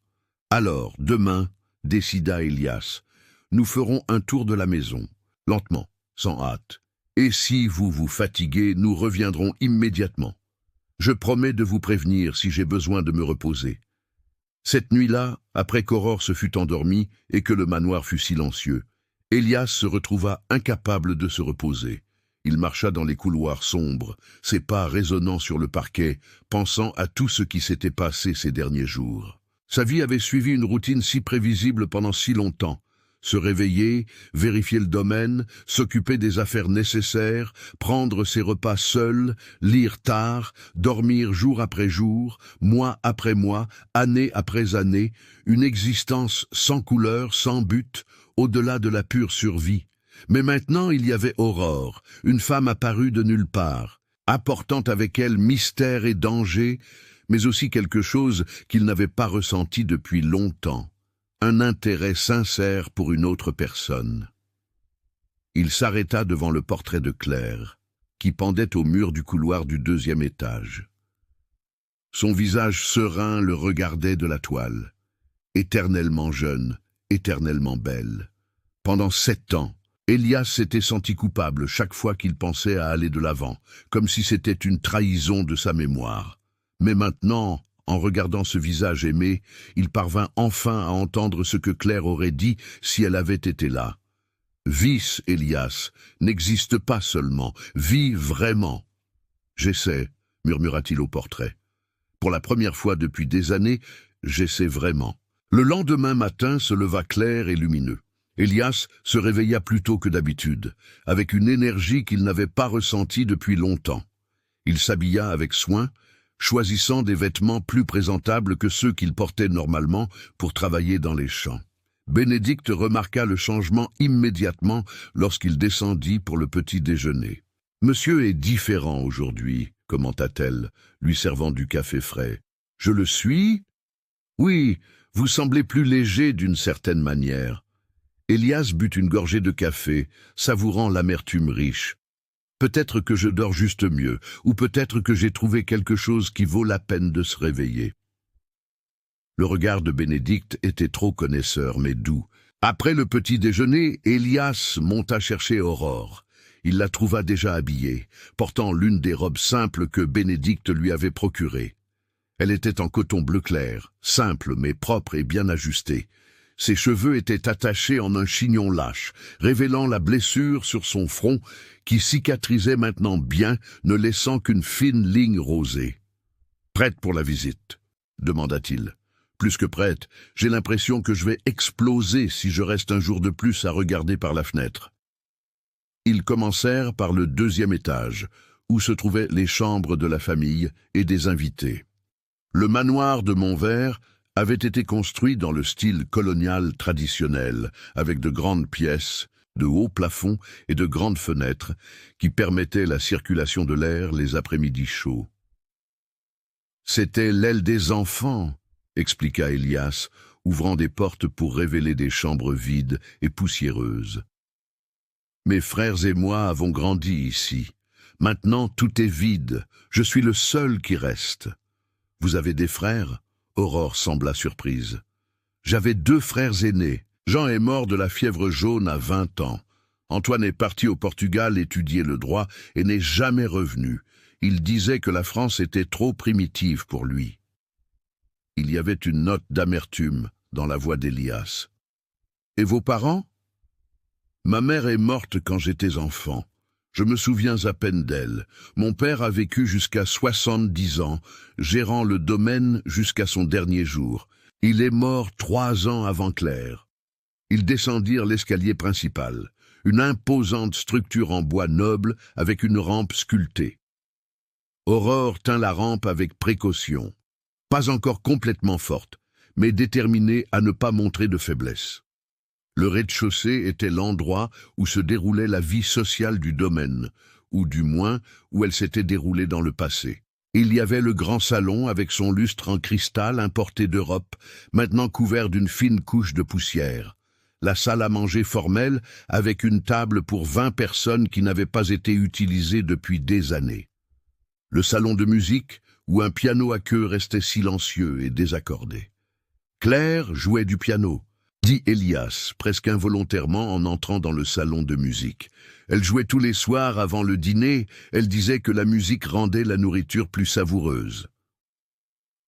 Alors, demain, décida Elias, nous ferons un tour de la maison, lentement, sans hâte. Et si vous vous fatiguez, nous reviendrons immédiatement. Je promets de vous prévenir si j'ai besoin de me reposer. Cette nuit-là, après qu'Aurore se fut endormie et que le manoir fut silencieux, Elias se retrouva incapable de se reposer. Il marcha dans les couloirs sombres, ses pas résonnant sur le parquet, pensant à tout ce qui s'était passé ces derniers jours. Sa vie avait suivi une routine si prévisible pendant si longtemps. Se réveiller, vérifier le domaine, s'occuper des affaires nécessaires, prendre ses repas seul, lire tard, dormir jour après jour, mois après mois, année après année, une existence sans couleur, sans but, au-delà de la pure survie. Mais maintenant il y avait Aurore, une femme apparue de nulle part, apportant avec elle mystère et danger, mais aussi quelque chose qu'il n'avait pas ressenti depuis longtemps. Un intérêt sincère pour une autre personne. Il s'arrêta devant le portrait de Claire, qui pendait au mur du couloir du 2e étage. Son visage serein le regardait de la toile, éternellement jeune, éternellement belle. Pendant 7 ans, Elias s'était senti coupable chaque fois qu'il pensait à aller de l'avant, comme si c'était une trahison de sa mémoire. Mais maintenant, en regardant ce visage aimé, il parvint enfin à entendre ce que Claire aurait dit si elle avait été là. « Vis, Elias, n'existe pas seulement, vis vraiment. »« J'essaie, » murmura-t-il au portrait. « Pour la première fois depuis des années, j'essaie vraiment. » Le lendemain matin se leva clair et lumineux. Elias se réveilla plus tôt que d'habitude, avec une énergie qu'il n'avait pas ressentie depuis longtemps. Il s'habilla avec soin, choisissant des vêtements plus présentables que ceux qu'il portait normalement pour travailler dans les champs. Bénédicte remarqua le changement immédiatement lorsqu'il descendit pour le petit déjeuner. « Monsieur est différent aujourd'hui », commenta-t-elle, lui servant du café frais. « Je le suis ? Oui, vous semblez plus léger d'une certaine manière. » Elias but une gorgée de café, savourant l'amertume riche. Peut-être que je dors juste mieux, ou peut-être que j'ai trouvé quelque chose qui vaut la peine de se réveiller. Le regard de Bénédicte était trop connaisseur, mais doux. Après le petit déjeuner, Elias monta chercher Aurore. Il la trouva déjà habillée, portant l'une des robes simples que Bénédicte lui avait procurées. Elle était en coton bleu clair, simple mais propre et bien ajustée. Ses cheveux étaient attachés en un chignon lâche, révélant la blessure sur son front qui cicatrisait maintenant bien, ne laissant qu'une fine ligne rosée. « Prête pour la visite ?» demanda-t-il. « Plus que prête, j'ai l'impression que je vais exploser si je reste un jour de plus à regarder par la fenêtre. » Ils commencèrent par le 2e étage, où se trouvaient les chambres de la famille et des invités. Le manoir de Montvert avait été construit dans le style colonial traditionnel, avec de grandes pièces, de hauts plafonds et de grandes fenêtres qui permettaient la circulation de l'air les après-midi chauds. « C'était l'aile des enfants », expliqua Elias, ouvrant des portes pour révéler des chambres vides et poussiéreuses. « Mes frères et moi avons grandi ici. Maintenant, tout est vide. Je suis le seul qui reste. Vous avez des frères ?» Aurore sembla surprise. « J'avais 2 frères aînés. Jean est mort de la fièvre jaune à 20 ans. Antoine est parti au Portugal étudier le droit et n'est jamais revenu. Il disait que la France était trop primitive pour lui. » Il y avait une note d'amertume dans la voix d'Elias. « Et vos parents ? » « Ma mère est morte quand j'étais enfant. Je me souviens à peine d'elle. Mon père a vécu jusqu'à 70 ans, gérant le domaine jusqu'à son dernier jour. Il est mort 3 ans avant Claire. » Ils descendirent l'escalier principal, une imposante structure en bois noble avec une rampe sculptée. Aurore tint la rampe avec précaution, pas encore complètement forte, mais déterminée à ne pas montrer de faiblesse. Le rez-de-chaussée était l'endroit où se déroulait la vie sociale du domaine, ou du moins où elle s'était déroulée dans le passé. Il y avait le grand salon avec son lustre en cristal importé d'Europe, maintenant couvert d'une fine couche de poussière. La salle à manger formelle avec une table pour 20 personnes qui n'avait pas été utilisée depuis des années. Le salon de musique, où un piano à queue restait silencieux et désaccordé. Claire jouait du piano, dit Elias, presque involontairement en entrant dans le salon de musique. Elle jouait tous les soirs avant le dîner, elle disait que la musique rendait la nourriture plus savoureuse.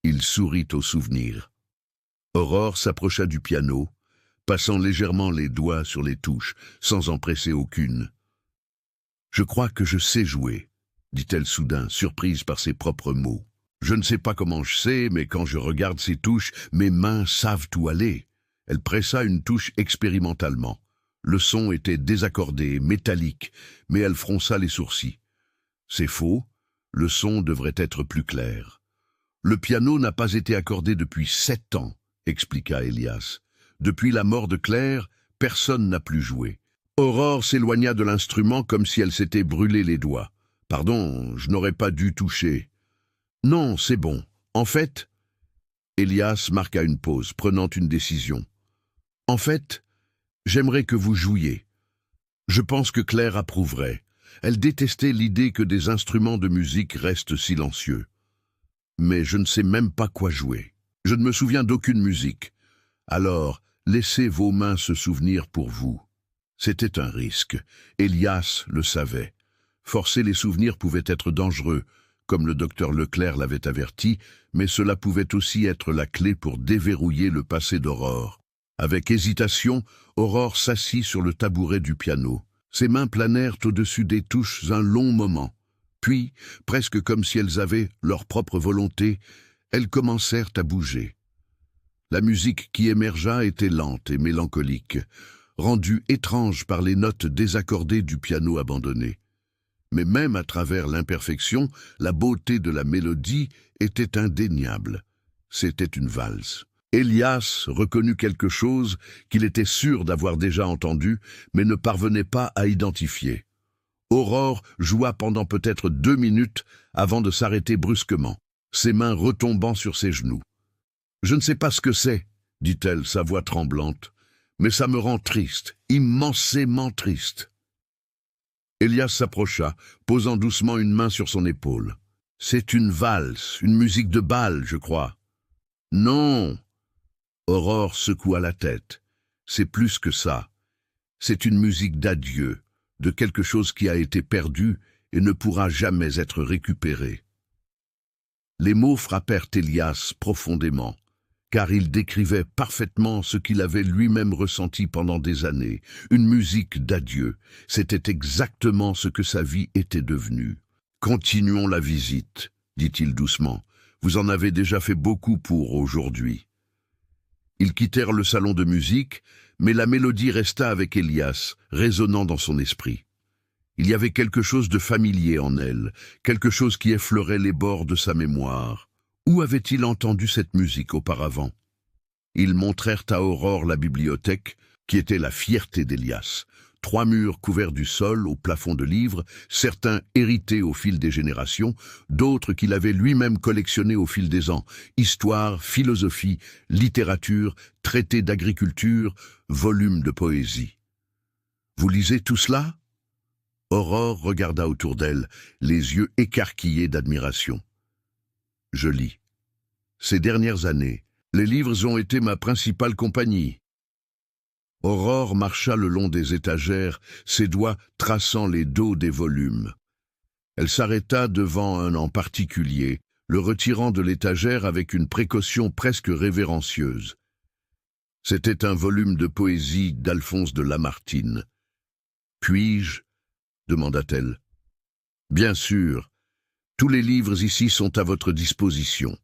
Il sourit au souvenir. Aurore s'approcha du piano, passant légèrement les doigts sur les touches, sans en presser aucune. « Je crois que je sais jouer », dit-elle soudain, surprise par ses propres mots. « Je ne sais pas comment je sais, mais quand je regarde ces touches, mes mains savent où aller. » Elle pressa une touche expérimentalement. Le son était désaccordé, métallique, mais elle fronça les sourcils. « C'est faux, le son devrait être plus clair. »« Le piano n'a pas été accordé depuis 7 ans, » expliqua Elias. « Depuis la mort de Claire, personne n'a plus joué. » Aurore s'éloigna de l'instrument comme si elle s'était brûlé les doigts. « Pardon, je n'aurais pas dû toucher. »« Non, c'est bon. En fait... » Elias marqua une pause, prenant une décision. « En fait, j'aimerais que vous jouiez. Je pense que Claire approuverait. Elle détestait l'idée que des instruments de musique restent silencieux. Mais je ne sais même pas quoi jouer. Je ne me souviens d'aucune musique. Alors, laissez vos mains se souvenir pour vous. » C'était un risque. Elias le savait. Forcer les souvenirs pouvait être dangereux, comme le docteur Leclerc l'avait averti, mais cela pouvait aussi être la clé pour déverrouiller le passé d'Aurore. Avec hésitation, Aurore s'assit sur le tabouret du piano. Ses mains planèrent au-dessus des touches un long moment. Puis, presque comme si elles avaient leur propre volonté, elles commencèrent à bouger. La musique qui émergea était lente et mélancolique, rendue étrange par les notes désaccordées du piano abandonné. Mais même à travers l'imperfection, la beauté de la mélodie était indéniable. C'était une valse. Elias reconnut quelque chose qu'il était sûr d'avoir déjà entendu, mais ne parvenait pas à identifier. Aurore joua pendant peut-être 2 minutes avant de s'arrêter brusquement, ses mains retombant sur ses genoux. « Je ne sais pas ce que c'est, » dit-elle, sa voix tremblante, « mais ça me rend triste, immensément triste. » Elias s'approcha, posant doucement une main sur son épaule. « C'est une valse, une musique de bal, je crois. »« Non !» Aurore secoua la tête. « C'est plus que ça. C'est une musique d'adieu, de quelque chose qui a été perdu et ne pourra jamais être récupéré. » Les mots frappèrent Elias profondément, car ils décrivaient parfaitement ce qu'il avait lui-même ressenti pendant des années. Une musique d'adieu, c'était exactement ce que sa vie était devenue. « Continuons la visite, » dit-il doucement. « Vous en avez déjà fait beaucoup pour aujourd'hui. » Ils quittèrent le salon de musique, mais la mélodie resta avec Elias, résonnant dans son esprit. Il y avait quelque chose de familier en elle, quelque chose qui effleurait les bords de sa mémoire. Où avait-il entendu cette musique auparavant? Ils montrèrent à Aurore la bibliothèque, qui était la fierté d'Elias. 3 murs couverts du sol au plafond de livres, certains hérités au fil des générations, d'autres qu'il avait lui-même collectionnés au fil des ans. Histoire, philosophie, littérature, traités d'agriculture, volumes de poésie. « Vous lisez tout cela ?» Aurore regarda autour d'elle, les yeux écarquillés d'admiration. « Je lis. Ces dernières années, les livres ont été ma principale compagnie. » Aurore marcha le long des étagères, ses doigts traçant les dos des volumes. Elle s'arrêta devant un en particulier, le retirant de l'étagère avec une précaution presque révérencieuse. C'était un volume de poésie d'Alphonse de Lamartine. « Puis-je » demanda-t-elle. « Bien sûr. Tous les livres ici sont à votre disposition. »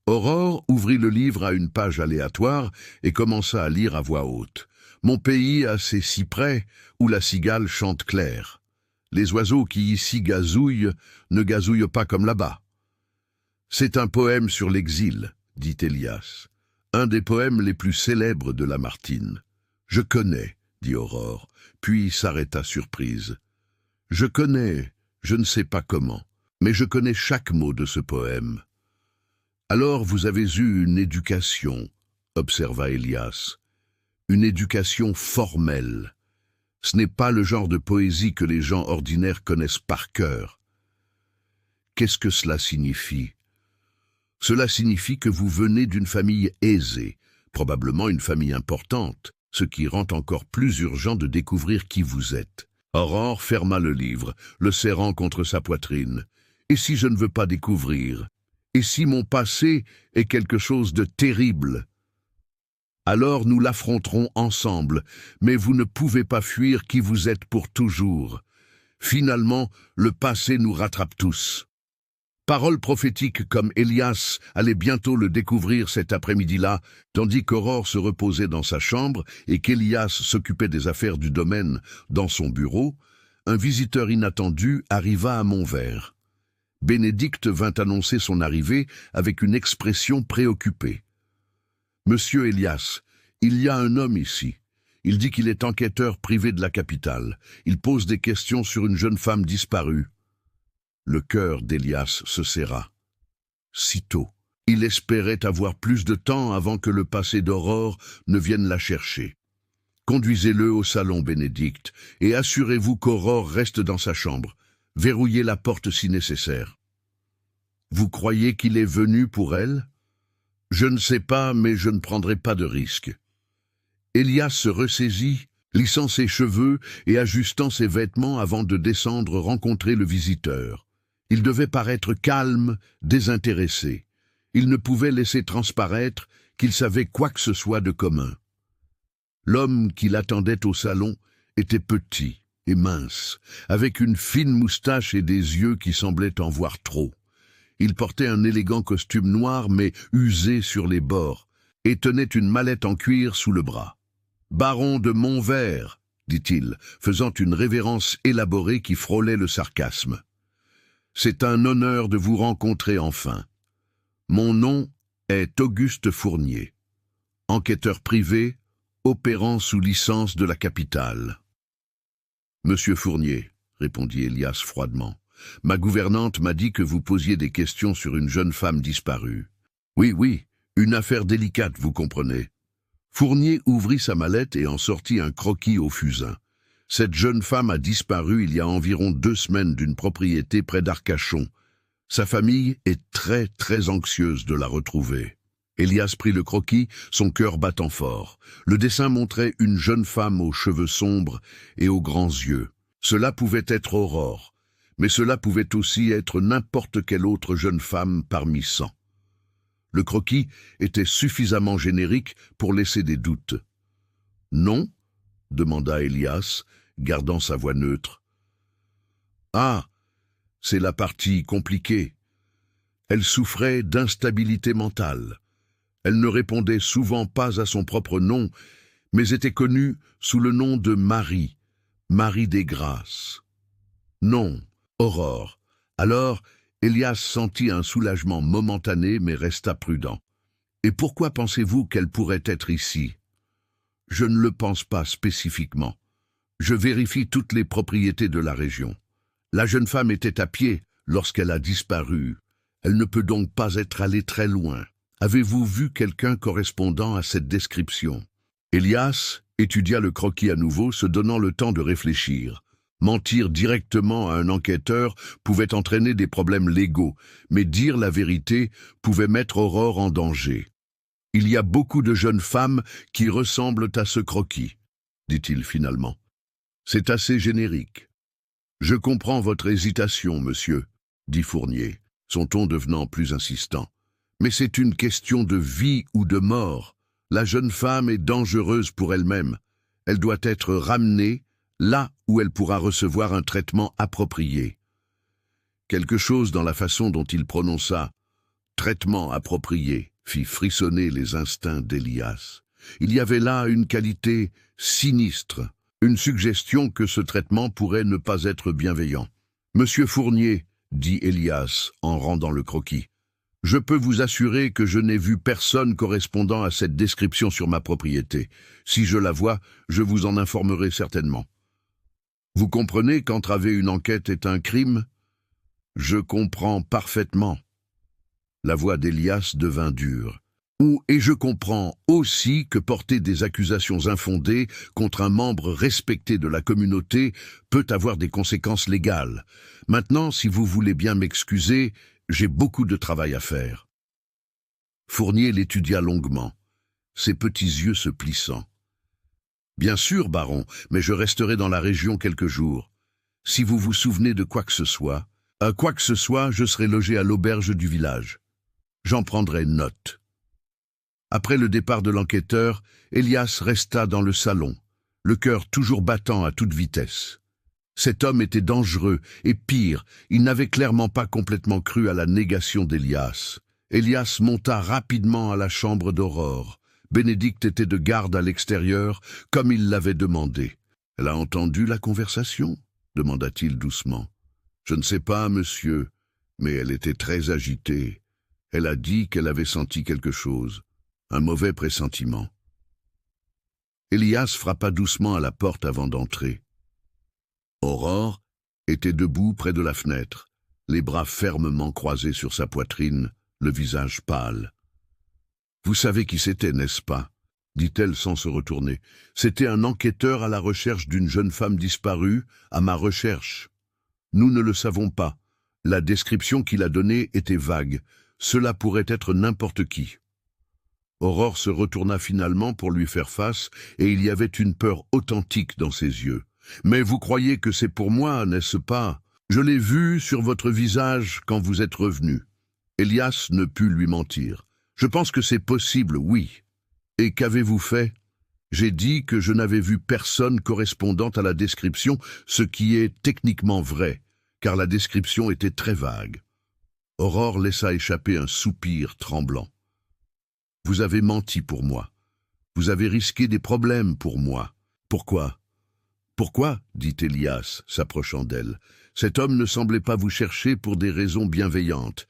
Aurore ouvrit le livre à une page aléatoire et commença à lire à voix haute. « Mon pays a ses cyprès où la cigale chante clair. Les oiseaux qui ici gazouillent ne gazouillent pas comme là-bas. » C'est un poème sur l'exil, dit Elias. Un des poèmes les plus célèbres de Lamartine. Je connais, dit Aurore, puis s'arrêta surprise. Je connais, Je ne sais pas comment, mais je connais chaque mot de ce poème. Alors vous avez eu une éducation, observa Elias. Une éducation formelle. Ce n'est pas le genre de poésie que les gens ordinaires connaissent par cœur. Qu'est-ce que cela signifie? Cela signifie que vous venez d'une famille aisée, probablement une famille importante, ce qui rend encore plus urgent de découvrir qui vous êtes. Aurore ferma le livre, le serrant contre sa poitrine. Et si je ne veux pas découvrir? Et si mon passé est quelque chose de terrible? Alors nous l'affronterons ensemble, mais vous ne pouvez pas fuir qui vous êtes pour toujours. Finalement, le passé nous rattrape tous. Paroles prophétiques comme Elias allait bientôt le découvrir cet après-midi-là, tandis qu'Aurore se reposait dans sa chambre et qu'Elias s'occupait des affaires du domaine dans son bureau, un visiteur inattendu arriva à Montvert. Bénédicte vint annoncer son arrivée avec une expression préoccupée. « Monsieur Elias, il y a un homme ici. Il dit qu'il est enquêteur privé de la capitale. Il pose des questions sur une jeune femme disparue. » Le cœur d'Elias se serra. Sitôt, il espérait avoir plus de temps avant que le passé d'Aurore ne vienne la chercher. Conduisez-le au salon, Bénédicte, et assurez-vous qu'Aurore reste dans sa chambre. Verrouillez la porte si nécessaire. Vous croyez qu'il est venu pour elle? Je ne sais pas, mais je ne prendrai pas de risque. Elias se ressaisit, lissant ses cheveux et ajustant ses vêtements avant de descendre rencontrer le visiteur. Il devait paraître calme, désintéressé. Il ne pouvait laisser transparaître qu'il savait quoi que ce soit de commun. L'homme qui l'attendait au salon était petit et mince, avec une fine moustache et des yeux qui semblaient en voir trop. Il portait un élégant costume noir mais usé sur les bords, et tenait une mallette en cuir sous le bras. « Baron de Montvert », dit-il, faisant une révérence élaborée qui frôlait le sarcasme. « C'est un honneur de vous rencontrer enfin. Mon nom est Auguste Fournier, enquêteur privé, opérant sous licence de la capitale. »« Monsieur Fournier, » répondit Elias froidement, « ma gouvernante m'a dit que vous posiez des questions sur une jeune femme disparue. »« Oui, une affaire délicate, vous comprenez. » Fournier ouvrit sa mallette et en sortit un croquis au fusain. Cette jeune femme a disparu il y a environ 2 semaines d'une propriété près d'Arcachon. Sa famille est très anxieuse de la retrouver. Elias prit le croquis, son cœur battant fort. Le dessin montrait une jeune femme aux cheveux sombres et aux grands yeux. Cela pouvait être Aurore, mais cela pouvait aussi être n'importe quelle autre jeune femme parmi 100. Le croquis était suffisamment générique pour laisser des doutes. « Non ?» demanda Elias, gardant sa voix neutre. « Ah, c'est la partie compliquée. Elle souffrait d'instabilité mentale. Elle ne répondait souvent pas à son propre nom, mais était connue sous le nom de Marie, Marie des Grâces. Non, Aurore. Alors, Elias sentit un soulagement momentané, mais resta prudent. Et pourquoi pensez-vous qu'elle pourrait être ici? Je ne le pense pas spécifiquement. Je vérifie toutes les propriétés de la région. La jeune femme était à pied lorsqu'elle a disparu. Elle ne peut donc pas être allée très loin. Avez-vous vu quelqu'un correspondant à cette description? Elias étudia le croquis à nouveau, se donnant le temps de réfléchir. Mentir directement à un enquêteur pouvait entraîner des problèmes légaux, mais dire la vérité pouvait mettre Aurore en danger. « Il y a beaucoup de jeunes femmes qui ressemblent à ce croquis, » dit-il finalement. « C'est assez générique. »« Je comprends votre hésitation, monsieur, » dit Fournier, son ton devenant plus insistant. « Mais c'est une question de vie ou de mort. La jeune femme est dangereuse pour elle-même. Elle doit être ramenée là où elle pourra recevoir un traitement approprié. » Quelque chose dans la façon dont il prononça « traitement approprié » fit frissonner les instincts d'Elias. Il y avait là une qualité sinistre, une suggestion que ce traitement pourrait ne pas être bienveillant. « Monsieur Fournier, » dit Elias en rendant le croquis, « je peux vous assurer que je n'ai vu personne correspondant à cette description sur ma propriété. Si je la vois, je vous en informerai certainement. Vous comprenez qu'entraver une enquête est un crime ? Je comprends parfaitement. La voix d'Elias devint dure. Et je comprends aussi que porter des accusations infondées contre un membre respecté de la communauté peut avoir des conséquences légales. Maintenant, si vous voulez bien m'excuser, j'ai beaucoup de travail à faire. Fournier l'étudia longuement, ses petits yeux se plissant. Bien sûr, baron, mais je resterai dans la région quelques jours. Si vous vous souvenez de quoi que ce soit, je serai logé à l'auberge du village. J'en prendrai note. Après le départ de l'enquêteur, Elias resta dans le salon, le cœur toujours battant à toute vitesse. Cet homme était dangereux, et pire, il n'avait clairement pas complètement cru à la négation d'Elias. Elias monta rapidement à la chambre d'Aurore. Bénédicte était de garde à l'extérieur, comme il l'avait demandé. « Elle a entendu la conversation ?» demanda-t-il doucement. « Je ne sais pas, monsieur, mais elle était très agitée. Elle a dit qu'elle avait senti quelque chose. Un mauvais pressentiment. » Elias frappa doucement à la porte avant d'entrer. Aurore était debout près de la fenêtre, les bras fermement croisés sur sa poitrine, le visage pâle. « Vous savez qui c'était, n'est-ce pas ?» dit-elle sans se retourner. « C'était un enquêteur à la recherche d'une jeune femme disparue, à ma recherche. Nous ne le savons pas. La description qu'il a donnée était vague. Cela pourrait être n'importe qui. » Aurore se retourna finalement pour lui faire face, et il y avait une peur authentique dans ses yeux. « Mais vous croyez que c'est pour moi, n'est-ce pas? Je l'ai vu sur votre visage quand vous êtes revenu. » Elias ne put lui mentir. « Je pense que c'est possible, oui. Et qu'avez-vous fait? » J'ai dit que je n'avais vu personne correspondant à la description, ce qui est techniquement vrai, car la description était très vague. Aurore laissa échapper un soupir tremblant. « Vous avez menti pour moi. Vous avez risqué des problèmes pour moi. Pourquoi? » « Pourquoi ?» dit Elias, s'approchant d'elle. « Cet homme ne semblait pas vous chercher pour des raisons bienveillantes.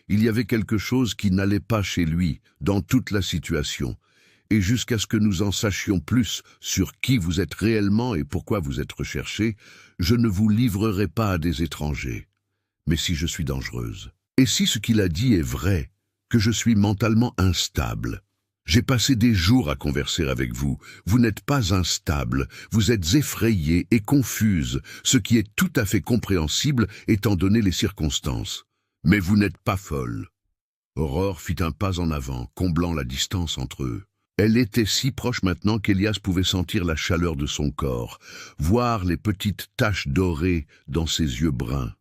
Il y avait quelque chose qui n'allait pas chez lui, dans toute la situation. Et jusqu'à ce que nous en sachions plus sur qui vous êtes réellement et pourquoi vous êtes recherché, je ne vous livrerai pas à des étrangers. Mais si je suis dangereuse? Et si ce qu'il a dit est vrai, que je suis mentalement instable? J'ai passé des jours à converser avec vous. Vous n'êtes pas instable, vous êtes effrayée et confuse, ce qui est tout à fait compréhensible étant donné les circonstances. Mais vous n'êtes pas folle. » Aurore fit un pas en avant, comblant la distance entre eux. Elle était si proche maintenant qu'Elias pouvait sentir la chaleur de son corps, voir les petites taches dorées dans ses yeux bruns.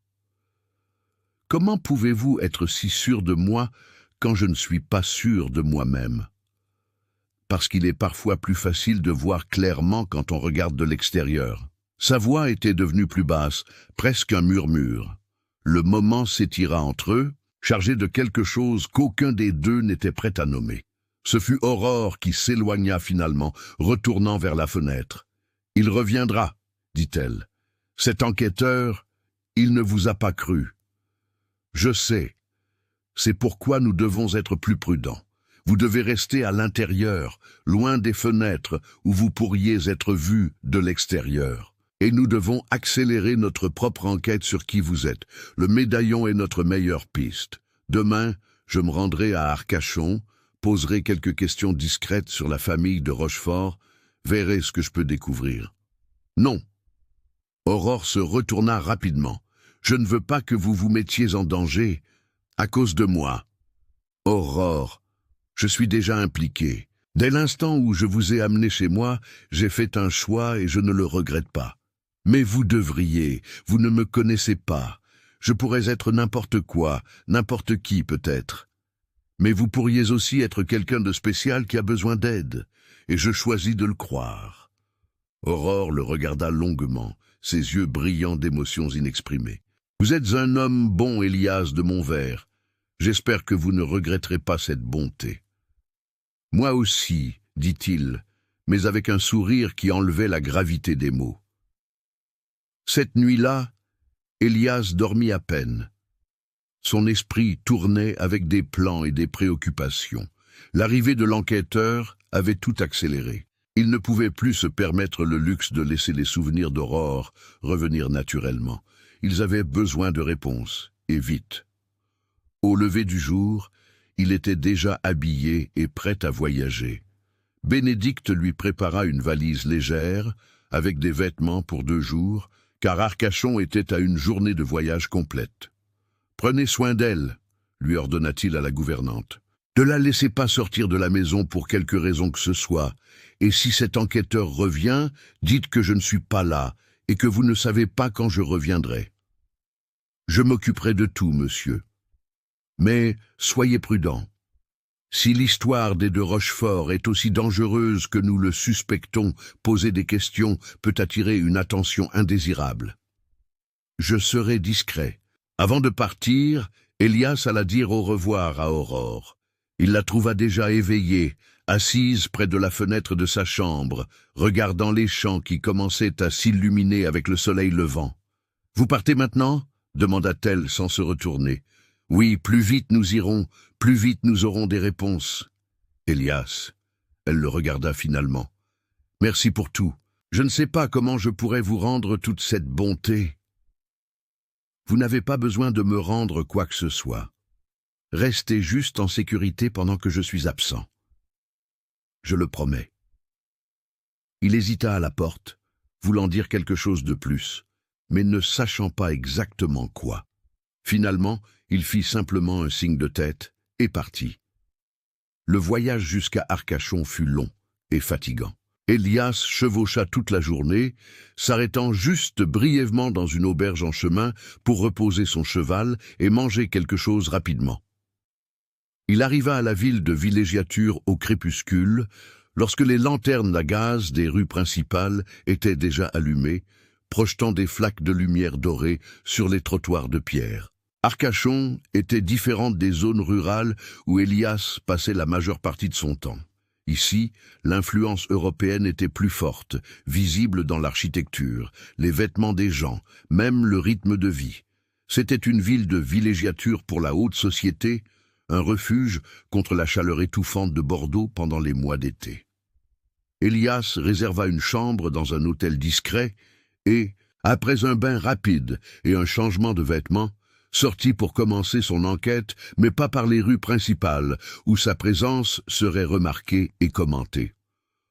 « Comment pouvez-vous être si sûr de moi quand je ne suis pas sûr de moi-même ? Parce qu'il est parfois plus facile de voir clairement quand on regarde de l'extérieur. » Sa voix était devenue plus basse, presque un murmure. Le moment s'étira entre eux, chargé de quelque chose qu'aucun des deux n'était prêt à nommer. Ce fut Aurore qui s'éloigna finalement, retournant vers la fenêtre. « Il reviendra, » dit-elle. « Cet enquêteur, il ne vous a pas cru. Je sais. C'est pourquoi nous devons être plus prudents. Vous devez rester à l'intérieur, loin des fenêtres où vous pourriez être vu de l'extérieur. Et nous devons accélérer notre propre enquête sur qui vous êtes. Le médaillon est notre meilleure piste. Demain, je me rendrai à Arcachon, poserai quelques questions discrètes sur la famille de Rochefort, verrai ce que je peux découvrir. » « Non. » Aurore se retourna rapidement. « Je ne veux pas que vous vous mettiez en danger à cause de moi. »« Aurore, je suis déjà impliqué. Dès l'instant où je vous ai amené chez moi, j'ai fait un choix et je ne le regrette pas. Mais vous devriez, vous ne me connaissez pas. Je pourrais être n'importe quoi, n'importe qui peut-être. Mais vous pourriez aussi être quelqu'un de spécial qui a besoin d'aide, et je choisis de le croire. » Aurore le regarda longuement, ses yeux brillants d'émotions inexprimées. « Vous êtes un homme bon, Elias de Montvert. J'espère que vous ne regretterez pas cette bonté. » « Moi aussi, dit-il, mais avec un sourire qui enlevait la gravité des mots. Cette nuit-là, Elias dormit à peine. Son esprit tournait avec des plans et des préoccupations. L'arrivée de l'enquêteur avait tout accéléré. Il ne pouvait plus se permettre le luxe de laisser les souvenirs d'Aurore revenir naturellement. Ils avaient besoin de réponses, et vite. Au lever du jour, il était déjà habillé et prêt à voyager. Bénédicte lui prépara une valise légère, avec des vêtements pour 2 jours, car Arcachon était à une journée de voyage complète. « Prenez soin d'elle », lui ordonna-t-il à la gouvernante. « Ne la laissez pas sortir de la maison pour quelque raison que ce soit, et si cet enquêteur revient, dites que je ne suis pas là, et que vous ne savez pas quand je reviendrai. Je m'occuperai de tout, monsieur. Mais soyez prudent. Si l'histoire des de Rochefort est aussi dangereuse que nous le suspectons, poser des questions peut attirer une attention indésirable. Je serai discret. » Avant de partir, Elias alla dire au revoir à Aurore. Il la trouva déjà éveillée, assise près de la fenêtre de sa chambre, regardant les champs qui commençaient à s'illuminer avec le soleil levant. « Vous partez maintenant » demanda-t-elle sans se retourner. « Oui, plus vite nous irons, plus vite nous aurons des réponses. » Elias, elle le regarda finalement. « Merci pour tout. Je ne sais pas comment je pourrais vous rendre toute cette bonté. » « Vous n'avez pas besoin de me rendre quoi que ce soit. Restez juste en sécurité pendant que je suis absent. Je le promets. » Il hésita à la porte, voulant dire quelque chose de plus, mais ne sachant pas exactement quoi. Finalement, il fit simplement un signe de tête et partit. Le voyage jusqu'à Arcachon fut long et fatigant. Elias chevaucha toute la journée, s'arrêtant juste brièvement dans une auberge en chemin pour reposer son cheval et manger quelque chose rapidement. Il arriva à la ville de villégiature au crépuscule, lorsque les lanternes à gaz des rues principales étaient déjà allumées, projetant des flaques de lumière dorée sur les trottoirs de pierre. Arcachon était différente des zones rurales où Elias passait la majeure partie de son temps. Ici, l'influence européenne était plus forte, visible dans l'architecture, les vêtements des gens, même le rythme de vie. C'était une ville de villégiature pour la haute société, un refuge contre la chaleur étouffante de Bordeaux pendant les mois d'été. Elias réserva une chambre dans un hôtel discret et, après un bain rapide et un changement de vêtements, sortit pour commencer son enquête, mais pas par les rues principales, où sa présence serait remarquée et commentée.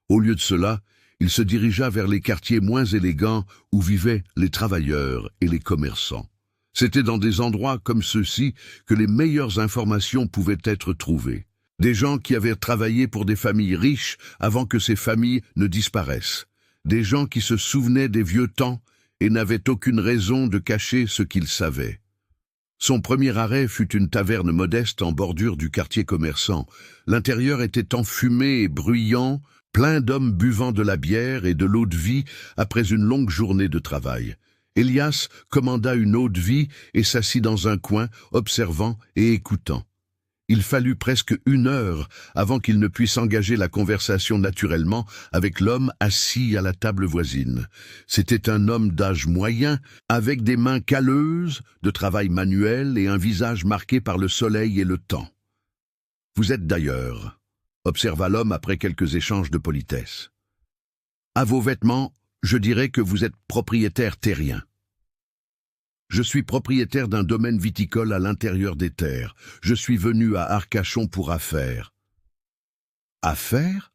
Au lieu de cela, il se dirigea vers les quartiers moins élégants où vivaient les travailleurs et les commerçants. C'était dans des endroits comme ceux-ci que les meilleures informations pouvaient être trouvées. Des gens qui avaient travaillé pour des familles riches avant que ces familles ne disparaissent. Des gens qui se souvenaient des vieux temps et n'avaient aucune raison de cacher ce qu'ils savaient. Son premier arrêt fut une taverne modeste en bordure du quartier commerçant. L'intérieur était enfumé et bruyant, plein d'hommes buvant de la bière et de l'eau-de-vie après une longue journée de travail. Elias commanda une eau-de-vie et s'assit dans un coin, observant et écoutant. Il fallut presque 1 heure avant qu'il ne puisse engager la conversation naturellement avec l'homme assis à la table voisine. C'était un homme d'âge moyen, avec des mains calleuses, de travail manuel et un visage marqué par le soleil et le temps. « Vous êtes d'ailleurs », observa l'homme après quelques échanges de politesse. « À vos vêtements, je dirais que vous êtes propriétaire terrien. » « Je suis propriétaire d'un domaine viticole à l'intérieur des terres. Je suis venu à Arcachon pour affaires. » « Affaires ?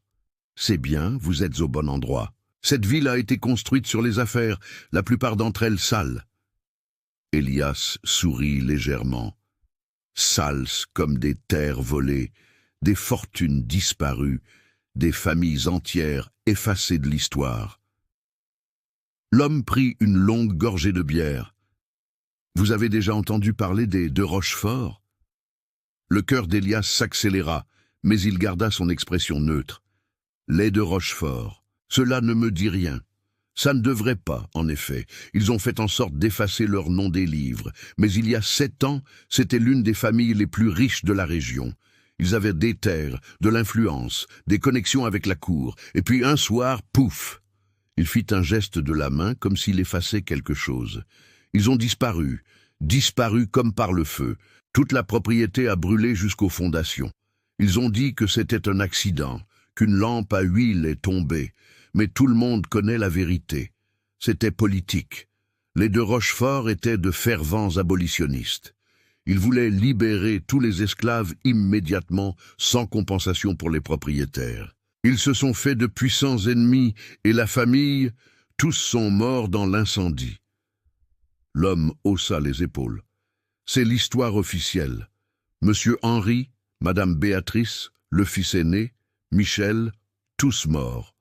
C'est bien, vous êtes au bon endroit. Cette ville a été construite sur les affaires, la plupart d'entre elles sales. » Elias sourit légèrement. Sales comme des terres volées, des fortunes disparues, des familles entières effacées de l'histoire. L'homme prit une longue gorgée de bière. « Vous avez déjà entendu parler des de Rochefort ?» Le cœur d'Elias s'accéléra, mais il garda son expression neutre. « Les de Rochefort, cela ne me dit rien. Ça ne devrait pas, en effet. Ils ont fait en sorte d'effacer leur nom des livres. Mais il y a 7 ans, c'était l'une des familles les plus riches de la région. Ils avaient des terres, de l'influence, des connexions avec la cour. Et puis un soir, pouf !» Il fit un geste de la main comme s'il effaçait quelque chose. Ils ont disparu comme par le feu. Toute la propriété a brûlé jusqu'aux fondations. Ils ont dit que c'était un accident, qu'une lampe à huile est tombée. Mais tout le monde connaît la vérité. C'était politique. Les de Rochefort étaient de fervents abolitionnistes. Il voulait libérer tous les esclaves immédiatement, sans compensation pour les propriétaires. Ils se sont fait de puissants ennemis, et la famille, tous sont morts dans l'incendie. L'homme haussa les épaules. C'est l'histoire officielle. Monsieur Henri, Madame Béatrice, le fils aîné, Michel, tous morts.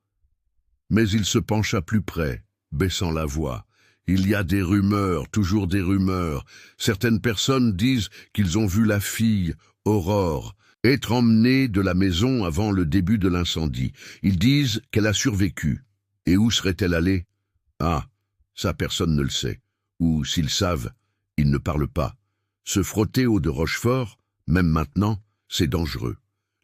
Mais il se pencha plus près, baissant la voix. Il y a des rumeurs, toujours des rumeurs. Certaines personnes disent qu'ils ont vu la fille, Aurore, être emmenée de la maison avant le début de l'incendie. Ils disent qu'elle a survécu. Et où serait-elle allée? Ah, ça personne ne le sait. Ou, s'ils savent, ils ne parlent pas. Se frotter aux de Rochefort, même maintenant, c'est dangereux.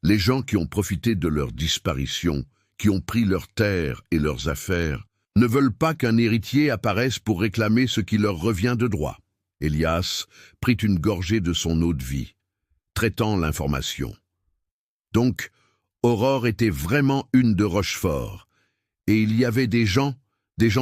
Les gens qui ont profité de leur disparition, qui ont pris leurs terres et leurs affaires, ne veulent pas qu'un héritier apparaisse pour réclamer ce qui leur revient de droit. Elias prit une gorgée de son eau de vie, traitant l'information. Donc, Aurore était vraiment une de Rochefort, et il y avait des gens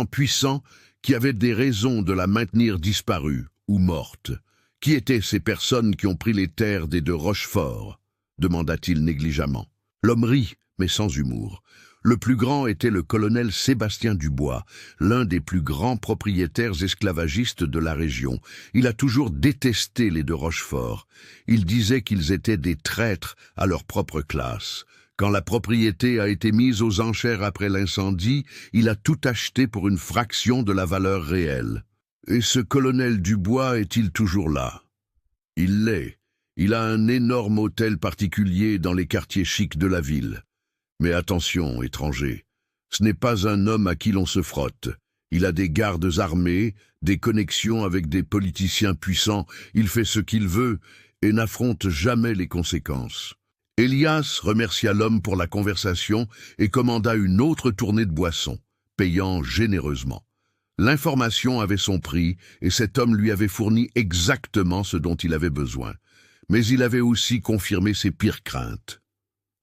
puissants, qui avaient des raisons de la maintenir disparue ou morte. Qui étaient ces personnes qui ont pris les terres des de Rochefort? Demanda-t-il négligemment. L'homme rit, mais sans humour. Le plus grand était le colonel Sébastien Dubois, l'un des plus grands propriétaires esclavagistes de la région. Il a toujours détesté les de Rochefort. Il disait qu'ils étaient des traîtres à leur propre classe. Quand la propriété a été mise aux enchères après l'incendie, il a tout acheté pour une fraction de la valeur réelle. Et ce colonel Dubois est-il toujours là? Il l'est. Il a un énorme hôtel particulier dans les quartiers chics de la ville. Mais attention, étranger, ce n'est pas un homme à qui l'on se frotte. Il a des gardes armés, des connexions avec des politiciens puissants, il fait ce qu'il veut et n'affronte jamais les conséquences. Elias remercia l'homme pour la conversation et commanda une autre tournée de boissons, payant généreusement. L'information avait son prix et cet homme lui avait fourni exactement ce dont il avait besoin. Mais il avait aussi confirmé ses pires craintes.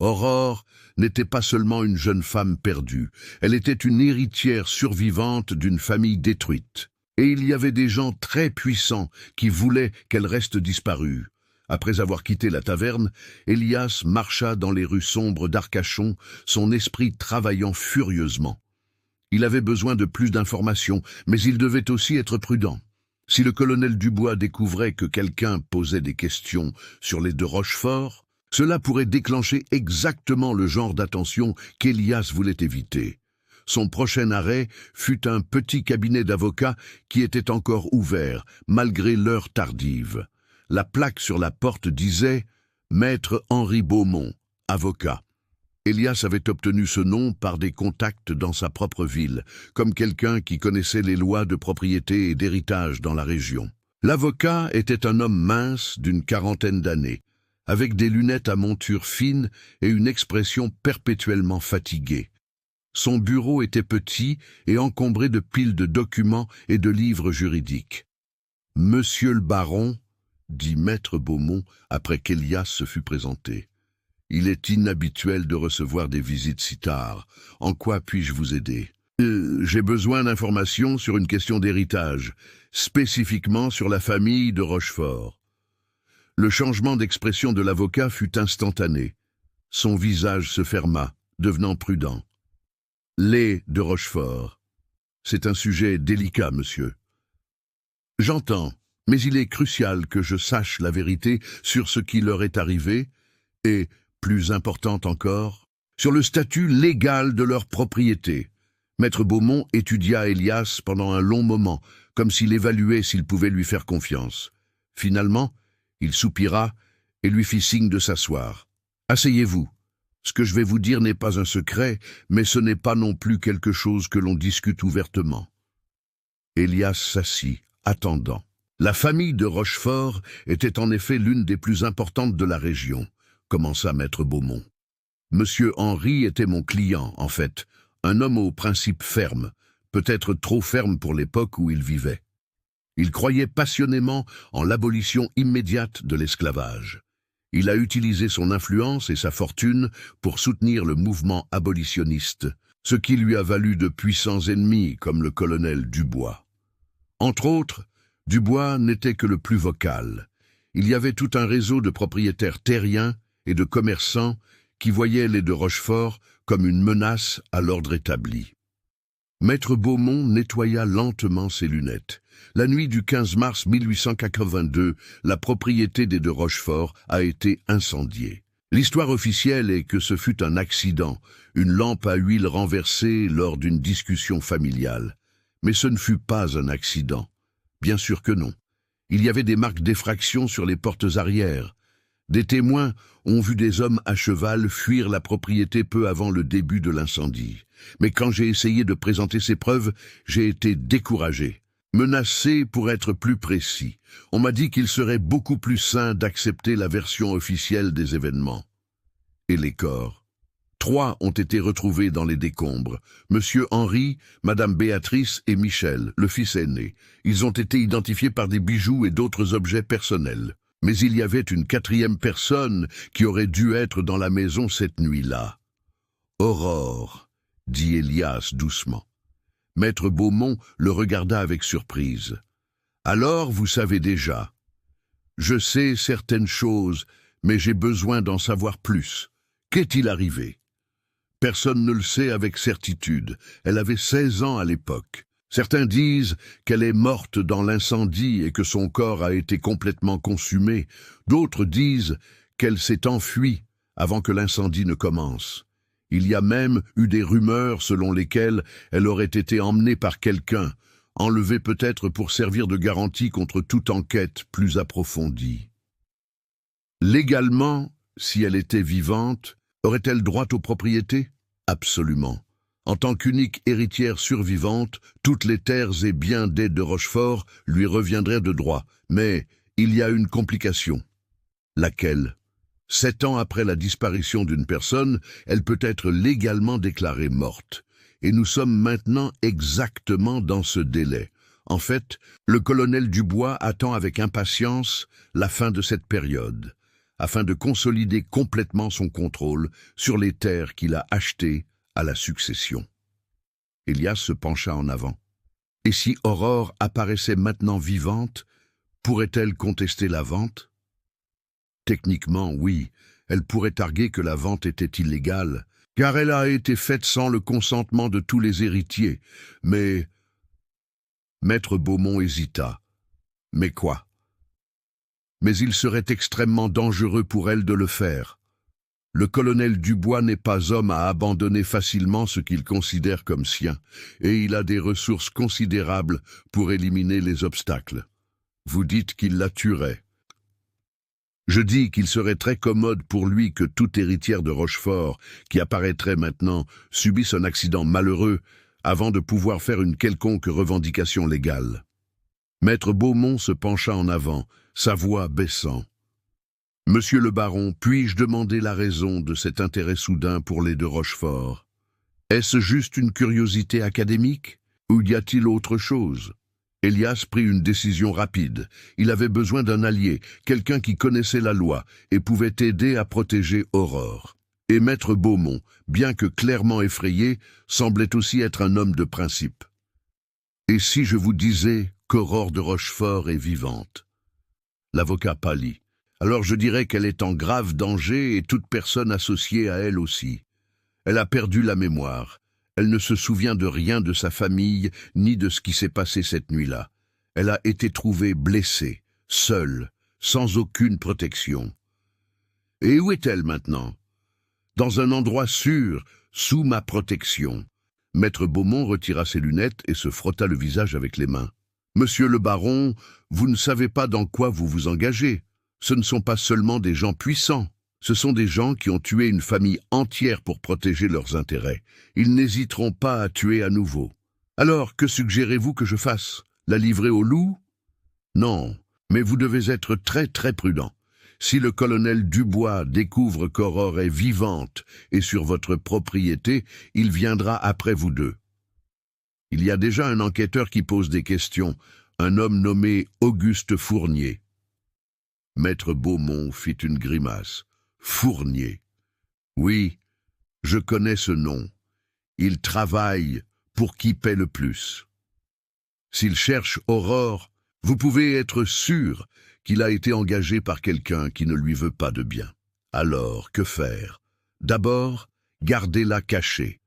Aurore n'était pas seulement une jeune femme perdue, elle était une héritière survivante d'une famille détruite. Et il y avait des gens très puissants qui voulaient qu'elle reste disparue. Après avoir quitté la taverne, Elias marcha dans les rues sombres d'Arcachon, son esprit travaillant furieusement. Il avait besoin de plus d'informations, mais il devait aussi être prudent. Si le colonel Dubois découvrait que quelqu'un posait des questions sur les de Rochefort, cela pourrait déclencher exactement le genre d'attention qu'Elias voulait éviter. Son prochain arrêt fut un petit cabinet d'avocats qui était encore ouvert, malgré l'heure tardive. La plaque sur la porte disait « Maître Henri Beaumont, avocat ». Elias avait obtenu ce nom par des contacts dans sa propre ville, comme quelqu'un qui connaissait les lois de propriété et d'héritage dans la région. L'avocat était un homme mince d'une 40aine d'années, avec des lunettes à monture fine et une expression perpétuellement fatiguée. Son bureau était petit et encombré de piles de documents et de livres juridiques. « Monsieur le baron », dit Maître Beaumont après qu'Elias se fut présenté. « Il est inhabituel de recevoir des visites si tard. En quoi puis-je vous aider ?»« J'ai besoin d'informations sur une question d'héritage, spécifiquement sur la famille de Rochefort. » Le changement d'expression de l'avocat fut instantané. Son visage se ferma, devenant prudent. « Les de Rochefort. C'est un sujet délicat, monsieur. »« J'entends, mais il est crucial que je sache la vérité sur ce qui leur est arrivé, et, plus important encore, sur le statut légal de leur propriété. » Maître Beaumont étudia Elias pendant un long moment, comme s'il évaluait s'il pouvait lui faire confiance. Finalement, il soupira et lui fit signe de s'asseoir. « Asseyez-vous. Ce que je vais vous dire n'est pas un secret, mais ce n'est pas non plus quelque chose que l'on discute ouvertement. » Elias s'assit, attendant. La famille de Rochefort était en effet l'une des plus importantes de la région, commença Maître Beaumont. Monsieur Henri était mon client, en fait, un homme aux principes fermes, peut-être trop ferme pour l'époque où il vivait. Il croyait passionnément en l'abolition immédiate de l'esclavage. Il a utilisé son influence et sa fortune pour soutenir le mouvement abolitionniste, ce qui lui a valu de puissants ennemis comme le colonel Dubois. Entre autres, Dubois n'était que le plus vocal. Il y avait tout un réseau de propriétaires terriens et de commerçants qui voyaient les de Rochefort comme une menace à l'ordre établi. Maître Beaumont nettoya lentement ses lunettes. La nuit du 15 mars 1882, la propriété des de Rochefort a été incendiée. L'histoire officielle est que ce fut un accident, une lampe à huile renversée lors d'une discussion familiale. Mais ce ne fut pas un accident. Bien sûr que non. Il y avait des marques d'effraction sur les portes arrière. Des témoins ont vu des hommes à cheval fuir la propriété peu avant le début de l'incendie. Mais quand j'ai essayé de présenter ces preuves, j'ai été découragé. Menacé pour être plus précis. On m'a dit qu'il serait beaucoup plus sain d'accepter la version officielle des événements. Et les corps? 3 ont été retrouvés dans les décombres. Monsieur Henri, Madame Béatrice et Michel, le fils aîné. Ils ont été identifiés par des bijoux et d'autres objets personnels. Mais il y avait une 4e personne qui aurait dû être dans la maison cette nuit-là. Aurore, dit Elias doucement. Maître Beaumont le regarda avec surprise. Alors vous savez déjà. Je sais certaines choses, mais j'ai besoin d'en savoir plus. Qu'est-il arrivé? Personne ne le sait avec certitude. Elle avait 16 ans à l'époque. Certains disent qu'elle est morte dans l'incendie et que son corps a été complètement consumé. D'autres disent qu'elle s'est enfuie avant que l'incendie ne commence. Il y a même eu des rumeurs selon lesquelles elle aurait été emmenée par quelqu'un, enlevée peut-être pour servir de garantie contre toute enquête plus approfondie. Légalement, si elle était vivante, aurait-elle droit aux propriétés? Absolument. En tant qu'unique héritière survivante, toutes les terres et biens des de Rochefort lui reviendraient de droit. Mais il y a une complication. Laquelle? 7 ans après la disparition d'une personne, elle peut être légalement déclarée morte. Et nous sommes maintenant exactement dans ce délai. En fait, le colonel Dubois attend avec impatience la fin de cette période, afin de consolider complètement son contrôle sur les terres qu'il a achetées à la succession. Elias se pencha en avant. Et si Aurore apparaissait maintenant vivante, pourrait-elle contester la vente? Techniquement, oui, elle pourrait arguer que la vente était illégale, car elle a été faite sans le consentement de tous les héritiers. Mais... Maître Beaumont hésita. Mais quoi? Mais il serait extrêmement dangereux pour elle de le faire. Le colonel Dubois n'est pas homme à abandonner facilement ce qu'il considère comme sien, et il a des ressources considérables pour éliminer les obstacles. Vous dites qu'il la tuerait. Je dis qu'il serait très commode pour lui que toute héritière de Rochefort, qui apparaîtrait maintenant, subisse un accident malheureux avant de pouvoir faire une quelconque revendication légale. Maître Beaumont se pencha en avant, sa voix baissant. « Monsieur le baron, puis-je demander la raison de cet intérêt soudain pour les de Rochefort? Est-ce juste une curiosité académique, ou y a-t-il autre chose ?» Elias prit une décision rapide. Il avait besoin d'un allié, quelqu'un qui connaissait la loi et pouvait aider à protéger Aurore. Et Maître Beaumont, bien que clairement effrayé, semblait aussi être un homme de principe. « Et si je vous disais qu'Aurore de Rochefort est vivante ?» L'avocat pâlit. « Alors je dirais qu'elle est en grave danger et toute personne associée à elle aussi. Elle a perdu la mémoire. Elle ne se souvient de rien de sa famille, ni de ce qui s'est passé cette nuit-là. Elle a été trouvée blessée, seule, sans aucune protection. Et où est-elle maintenant? Dans un endroit sûr, sous ma protection. » Maître Beaumont retira ses lunettes et se frotta le visage avec les mains. « Monsieur le baron, vous ne savez pas dans quoi vous vous engagez. Ce ne sont pas seulement des gens puissants. Ce sont des gens qui ont tué une famille entière pour protéger leurs intérêts. Ils n'hésiteront pas à tuer à nouveau. Alors, que suggérez-vous que je fasse? La livrer au loup? Non, mais vous devez être très très prudent. Si le colonel Dubois découvre qu'Aurore est vivante et sur votre propriété, il viendra après vous deux. Il y a déjà un enquêteur qui pose des questions, un homme nommé Auguste Fournier. » Maître Beaumont fit une grimace. Fournier. Oui, je connais ce nom. Il travaille pour qui paie le plus. S'il cherche Aurore, Vous pouvez être sûr qu'il a été engagé par quelqu'un qui ne lui veut pas de bien. Alors, que faire? D'abord, gardez-la cachée.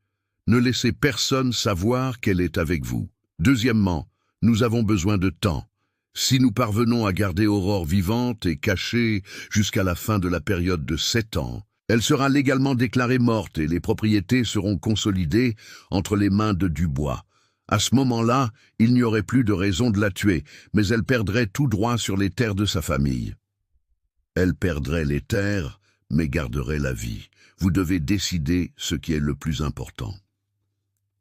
Ne laissez personne savoir qu'elle est avec vous. Deuxièmement, nous avons besoin de temps. Si nous parvenons à garder Aurore vivante et cachée jusqu'à la fin de la période de 7 ans, elle sera légalement déclarée morte et les propriétés seront consolidées entre les mains de Dubois. À ce moment-là, il n'y aurait plus de raison de la tuer, mais elle perdrait tout droit sur les terres de sa famille. Elle perdrait les terres, mais garderait la vie. Vous devez décider ce qui est le plus important.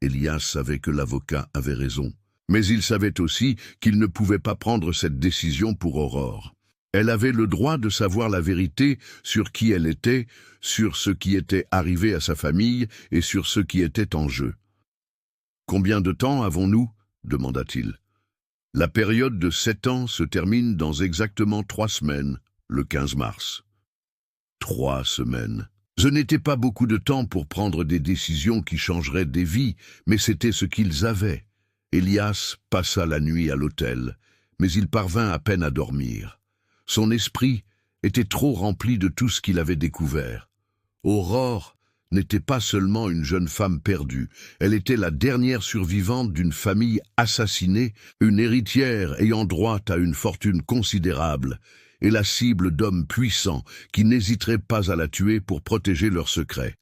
Elias savait que l'avocat avait raison, mais il savait aussi qu'il ne pouvait pas prendre cette décision pour Aurore. Elle avait le droit de savoir la vérité sur qui elle était, sur ce qui était arrivé à sa famille et sur ce qui était en jeu. « Combien de temps avons-nous » demanda-t-il. « La période de 7 ans se termine dans exactement 3 semaines, le 15 mars. » 3 semaines. Ce n'était pas beaucoup de temps pour prendre des décisions qui changeraient des vies, mais c'était ce qu'ils avaient. Elias passa la nuit à l'hôtel, mais il parvint à peine à dormir. Son esprit était trop rempli de tout ce qu'il avait découvert. Aurore n'était pas seulement une jeune femme perdue, elle était la dernière survivante d'une famille assassinée, une héritière ayant droit à une fortune considérable, et la cible d'hommes puissants qui n'hésiteraient pas à la tuer pour protéger leurs secrets.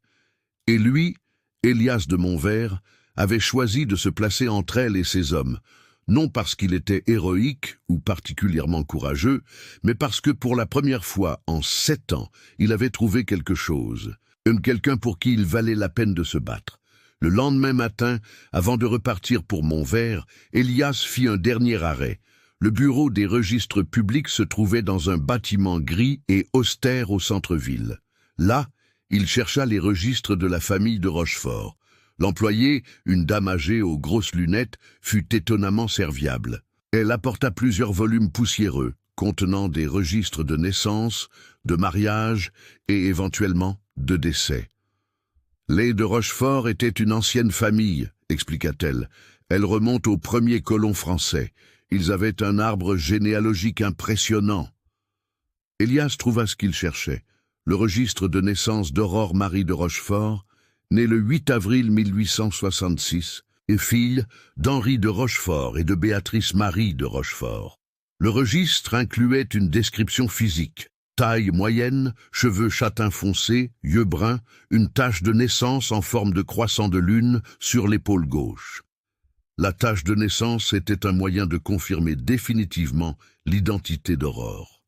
Et lui, Elias de Montvert, avait choisi de se placer entre elle et ses hommes, non parce qu'il était héroïque ou particulièrement courageux, mais parce que pour la première fois en 7 ans, il avait trouvé quelque chose, quelqu'un pour qui il valait la peine de se battre. Le lendemain matin, avant de repartir pour Montvert, Elias fit un dernier arrêt. Le bureau des registres publics se trouvait dans un bâtiment gris et austère au centre-ville. Là, il chercha les registres de la famille de Rochefort. L'employée, une dame âgée aux grosses lunettes, fut étonnamment serviable. Elle apporta plusieurs volumes poussiéreux, contenant des registres de naissance, de mariage et éventuellement de décès. Les de Rochefort étaient une ancienne famille, expliqua-t-elle. Elle remonte aux premiers colons français. Ils avaient un arbre généalogique impressionnant. Elias trouva ce qu'il cherchait, le registre de naissance d'Aurore Marie de Rochefort, née le 8 avril 1866, et fille d'Henri de Rochefort et de Béatrice Marie de Rochefort. Le registre incluait une description physique, taille moyenne, cheveux châtain foncé, yeux bruns, une tache de naissance en forme de croissant de lune sur l'épaule gauche. La tache de naissance était un moyen de confirmer définitivement l'identité d'Aurore.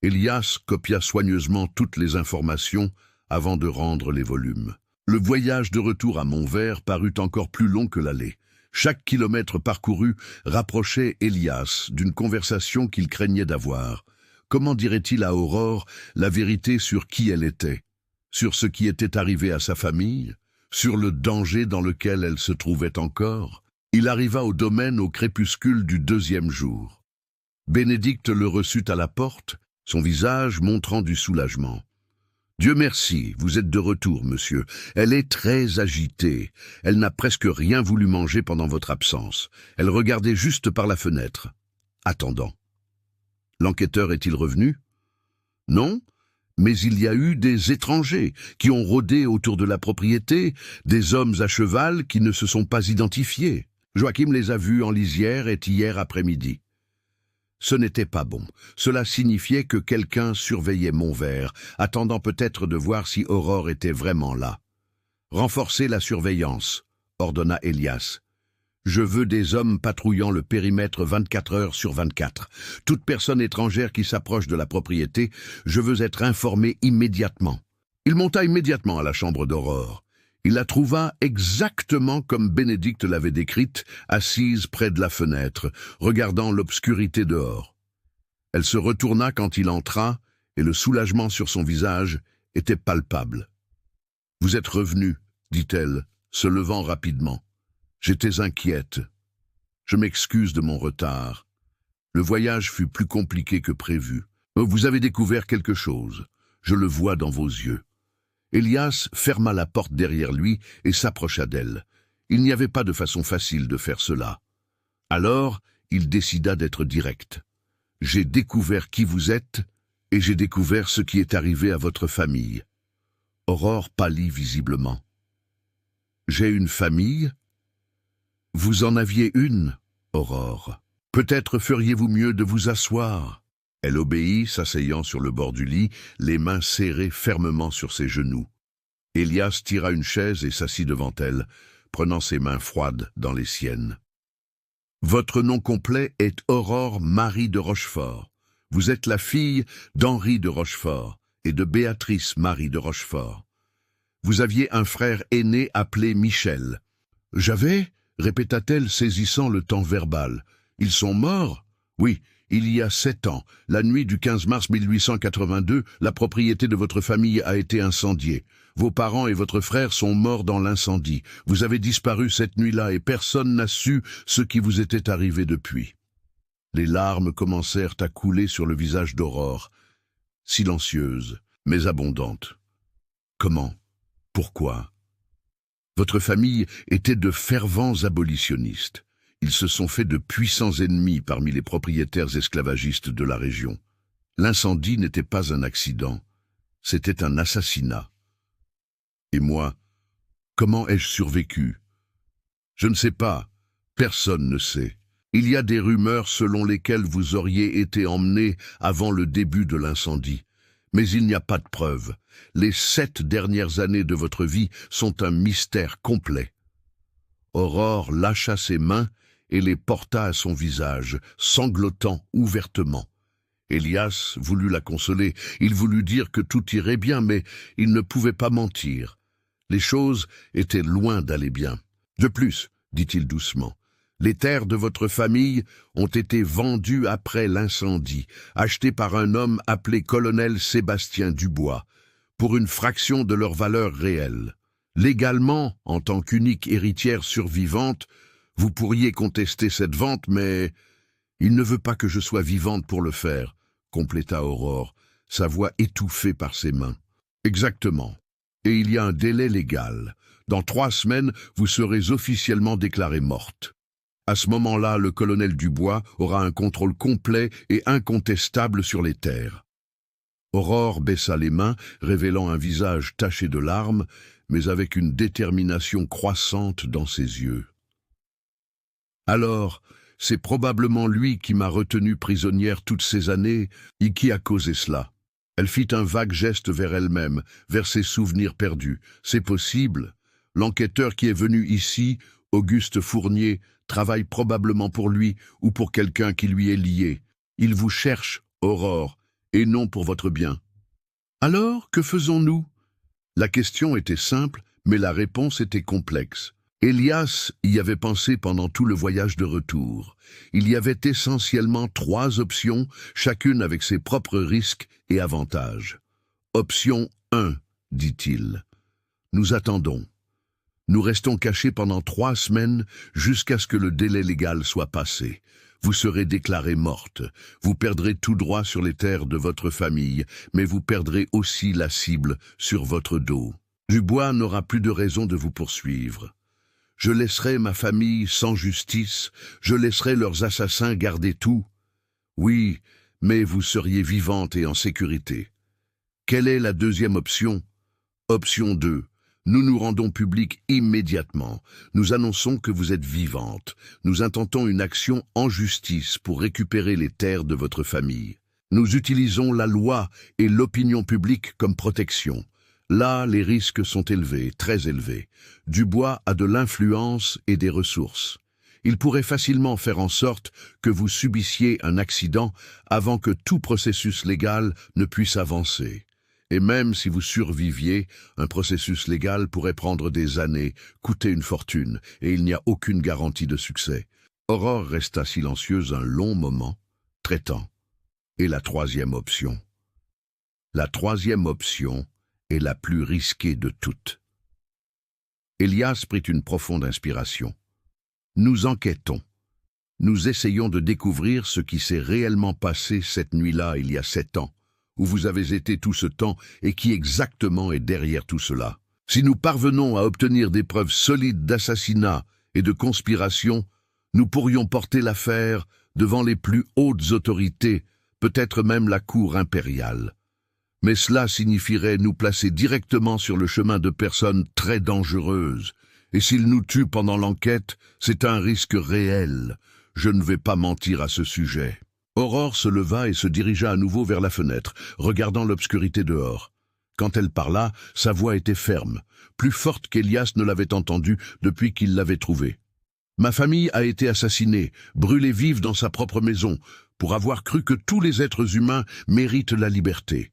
Elias copia soigneusement toutes les informations avant de rendre les volumes. Le voyage de retour à Montvert parut encore plus long que l'aller. Chaque kilomètre parcouru rapprochait Elias d'une conversation qu'il craignait d'avoir. Comment dirait-il à Aurore la vérité sur qui elle était, sur ce qui était arrivé à sa famille, sur le danger dans lequel elle se trouvait encore? Il arriva au domaine au crépuscule du 2e jour. Bénédicte le reçut à la porte, son visage montrant du soulagement. « Dieu merci, vous êtes de retour, monsieur. Elle est très agitée. Elle n'a presque rien voulu manger pendant votre absence. Elle regardait juste par la fenêtre, attendant. L'enquêteur est-il revenu? Non, mais il y a eu des étrangers qui ont rôdé autour de la propriété, des hommes à cheval qui ne se sont pas identifiés. Joachim les a vus en lisière et hier après-midi. Ce n'était pas bon. Cela signifiait que quelqu'un surveillait Montvert, attendant peut-être de voir si Aurore était vraiment là. « Renforcez la surveillance », ordonna Elias. « Je veux des hommes patrouillant le périmètre 24 heures sur 24. Toute personne étrangère qui s'approche de la propriété, je veux être informé immédiatement. » Il monta immédiatement à la chambre d'Aurore. Il la trouva exactement comme Bénédicte l'avait décrite, assise près de la fenêtre, regardant l'obscurité dehors. Elle se retourna quand il entra, et le soulagement sur son visage était palpable. « Vous êtes revenu, » dit-elle, se levant rapidement. « J'étais inquiète. Je m'excuse de mon retard. Le voyage fut plus compliqué que prévu. Vous avez découvert quelque chose. Je le vois dans vos yeux. » Elias ferma la porte derrière lui et s'approcha d'elle. Il n'y avait pas de façon facile de faire cela. Alors, il décida d'être direct. « J'ai découvert qui vous êtes et j'ai découvert ce qui est arrivé à votre famille. » Aurore pâlit visiblement. « J'ai une famille ? Vous en aviez une, Aurore. Peut-être feriez-vous mieux de vous asseoir. » Elle obéit, s'asseyant sur le bord du lit, les mains serrées fermement sur ses genoux. Elias tira une chaise et s'assit devant elle, prenant ses mains froides dans les siennes. « Votre nom complet est Aurore Marie de Rochefort. Vous êtes la fille d'Henri de Rochefort et de Béatrice Marie de Rochefort. Vous aviez un frère aîné appelé Michel. »« J'avais » répéta-t-elle, saisissant le temps verbal. « Ils sont morts ? » ?»« Oui, il y a 7 ans, la nuit du 15 mars 1882, la propriété de votre famille a été incendiée. Vos parents et votre frère sont morts dans l'incendie. Vous avez disparu cette nuit-là et personne n'a su ce qui vous était arrivé depuis. » Les larmes commencèrent à couler sur le visage d'Aurore, silencieuses, mais abondantes. « Comment ? Pourquoi ? Votre famille était de fervents abolitionnistes. Ils se sont fait de puissants ennemis parmi les propriétaires esclavagistes de la région. L'incendie n'était pas un accident, c'était un assassinat. Et moi, comment ai-je survécu? Je ne sais pas, personne ne sait. Il y a des rumeurs selon lesquelles vous auriez été emmené avant le début de l'incendie. Mais il n'y a pas de preuves. Les 7 dernières années de votre vie sont un mystère complet. Aurore lâcha ses mains et les porta à son visage, sanglotant ouvertement. Elias voulut la consoler, il voulut dire que tout irait bien, mais il ne pouvait pas mentir. Les choses étaient loin d'aller bien. De plus, dit-il doucement, les terres de votre famille ont été vendues après l'incendie, achetées par un homme appelé colonel Sébastien Dubois, pour une fraction de leur valeur réelle. Légalement, en tant qu'unique héritière survivante, vous pourriez contester cette vente, mais il ne veut pas que je sois vivante pour le faire, compléta Aurore, sa voix étouffée par ses mains. Exactement. Et il y a un délai légal. Dans 3 semaines, vous serez officiellement déclarée morte. À ce moment-là, le colonel Dubois aura un contrôle complet et incontestable sur les terres. Aurore baissa les mains, révélant un visage taché de larmes, mais avec une détermination croissante dans ses yeux. Alors, c'est probablement lui qui m'a retenue prisonnière toutes ces années et qui a causé cela. Elle fit un vague geste vers elle-même, vers ses souvenirs perdus. C'est possible. L'enquêteur qui est venu ici, Auguste Fournier, travaille probablement pour lui ou pour quelqu'un qui lui est lié. Il vous cherche, Aurore, et non pour votre bien. Alors, que faisons-nous? La question était simple, mais la réponse était complexe. Elias y avait pensé pendant tout le voyage de retour. Il y avait essentiellement 3 options, chacune avec ses propres risques et avantages. Option 1, dit-il. Nous attendons. Nous restons cachés pendant 3 semaines jusqu'à ce que le délai légal soit passé. Vous serez déclarée morte. Vous perdrez tout droit sur les terres de votre famille, mais vous perdrez aussi la cible sur votre dos. Dubois n'aura plus de raison de vous poursuivre. Je laisserai ma famille sans justice, je laisserai leurs assassins garder tout. Oui, mais vous seriez vivante et en sécurité. Quelle est la deuxième option? Option 2. Nous nous rendons publics immédiatement. Nous annonçons que vous êtes vivante. Nous intentons une action en justice pour récupérer les terres de votre famille. Nous utilisons la loi et l'opinion publique comme protection. Là, les risques sont élevés, très élevés. Dubois a de l'influence et des ressources. Il pourrait facilement faire en sorte que vous subissiez un accident avant que tout processus légal ne puisse avancer. Et même si vous surviviez, un processus légal pourrait prendre des années, coûter une fortune, et il n'y a aucune garantie de succès. Aurore resta silencieuse un long moment, traitant. Et la 3e option? La 3e option est la plus risquée de toutes. Elias prit une profonde inspiration. Nous enquêtons. Nous essayons de découvrir ce qui s'est réellement passé cette nuit-là il y a 7 ans, où vous avez été tout ce temps et qui exactement est derrière tout cela. Si nous parvenons à obtenir des preuves solides d'assassinat et de conspiration, nous pourrions porter l'affaire devant les plus hautes autorités, peut-être même la cour impériale. Mais cela signifierait nous placer directement sur le chemin de personnes très dangereuses, et s'ils nous tuent pendant l'enquête, c'est un risque réel. Je ne vais pas mentir à ce sujet. Aurore se leva et se dirigea à nouveau vers la fenêtre, regardant l'obscurité dehors. Quand elle parla, sa voix était ferme, plus forte qu'Elias ne l'avait entendue depuis qu'il l'avait trouvée. Ma famille a été assassinée, brûlée vive dans sa propre maison, pour avoir cru que tous les êtres humains méritent la liberté.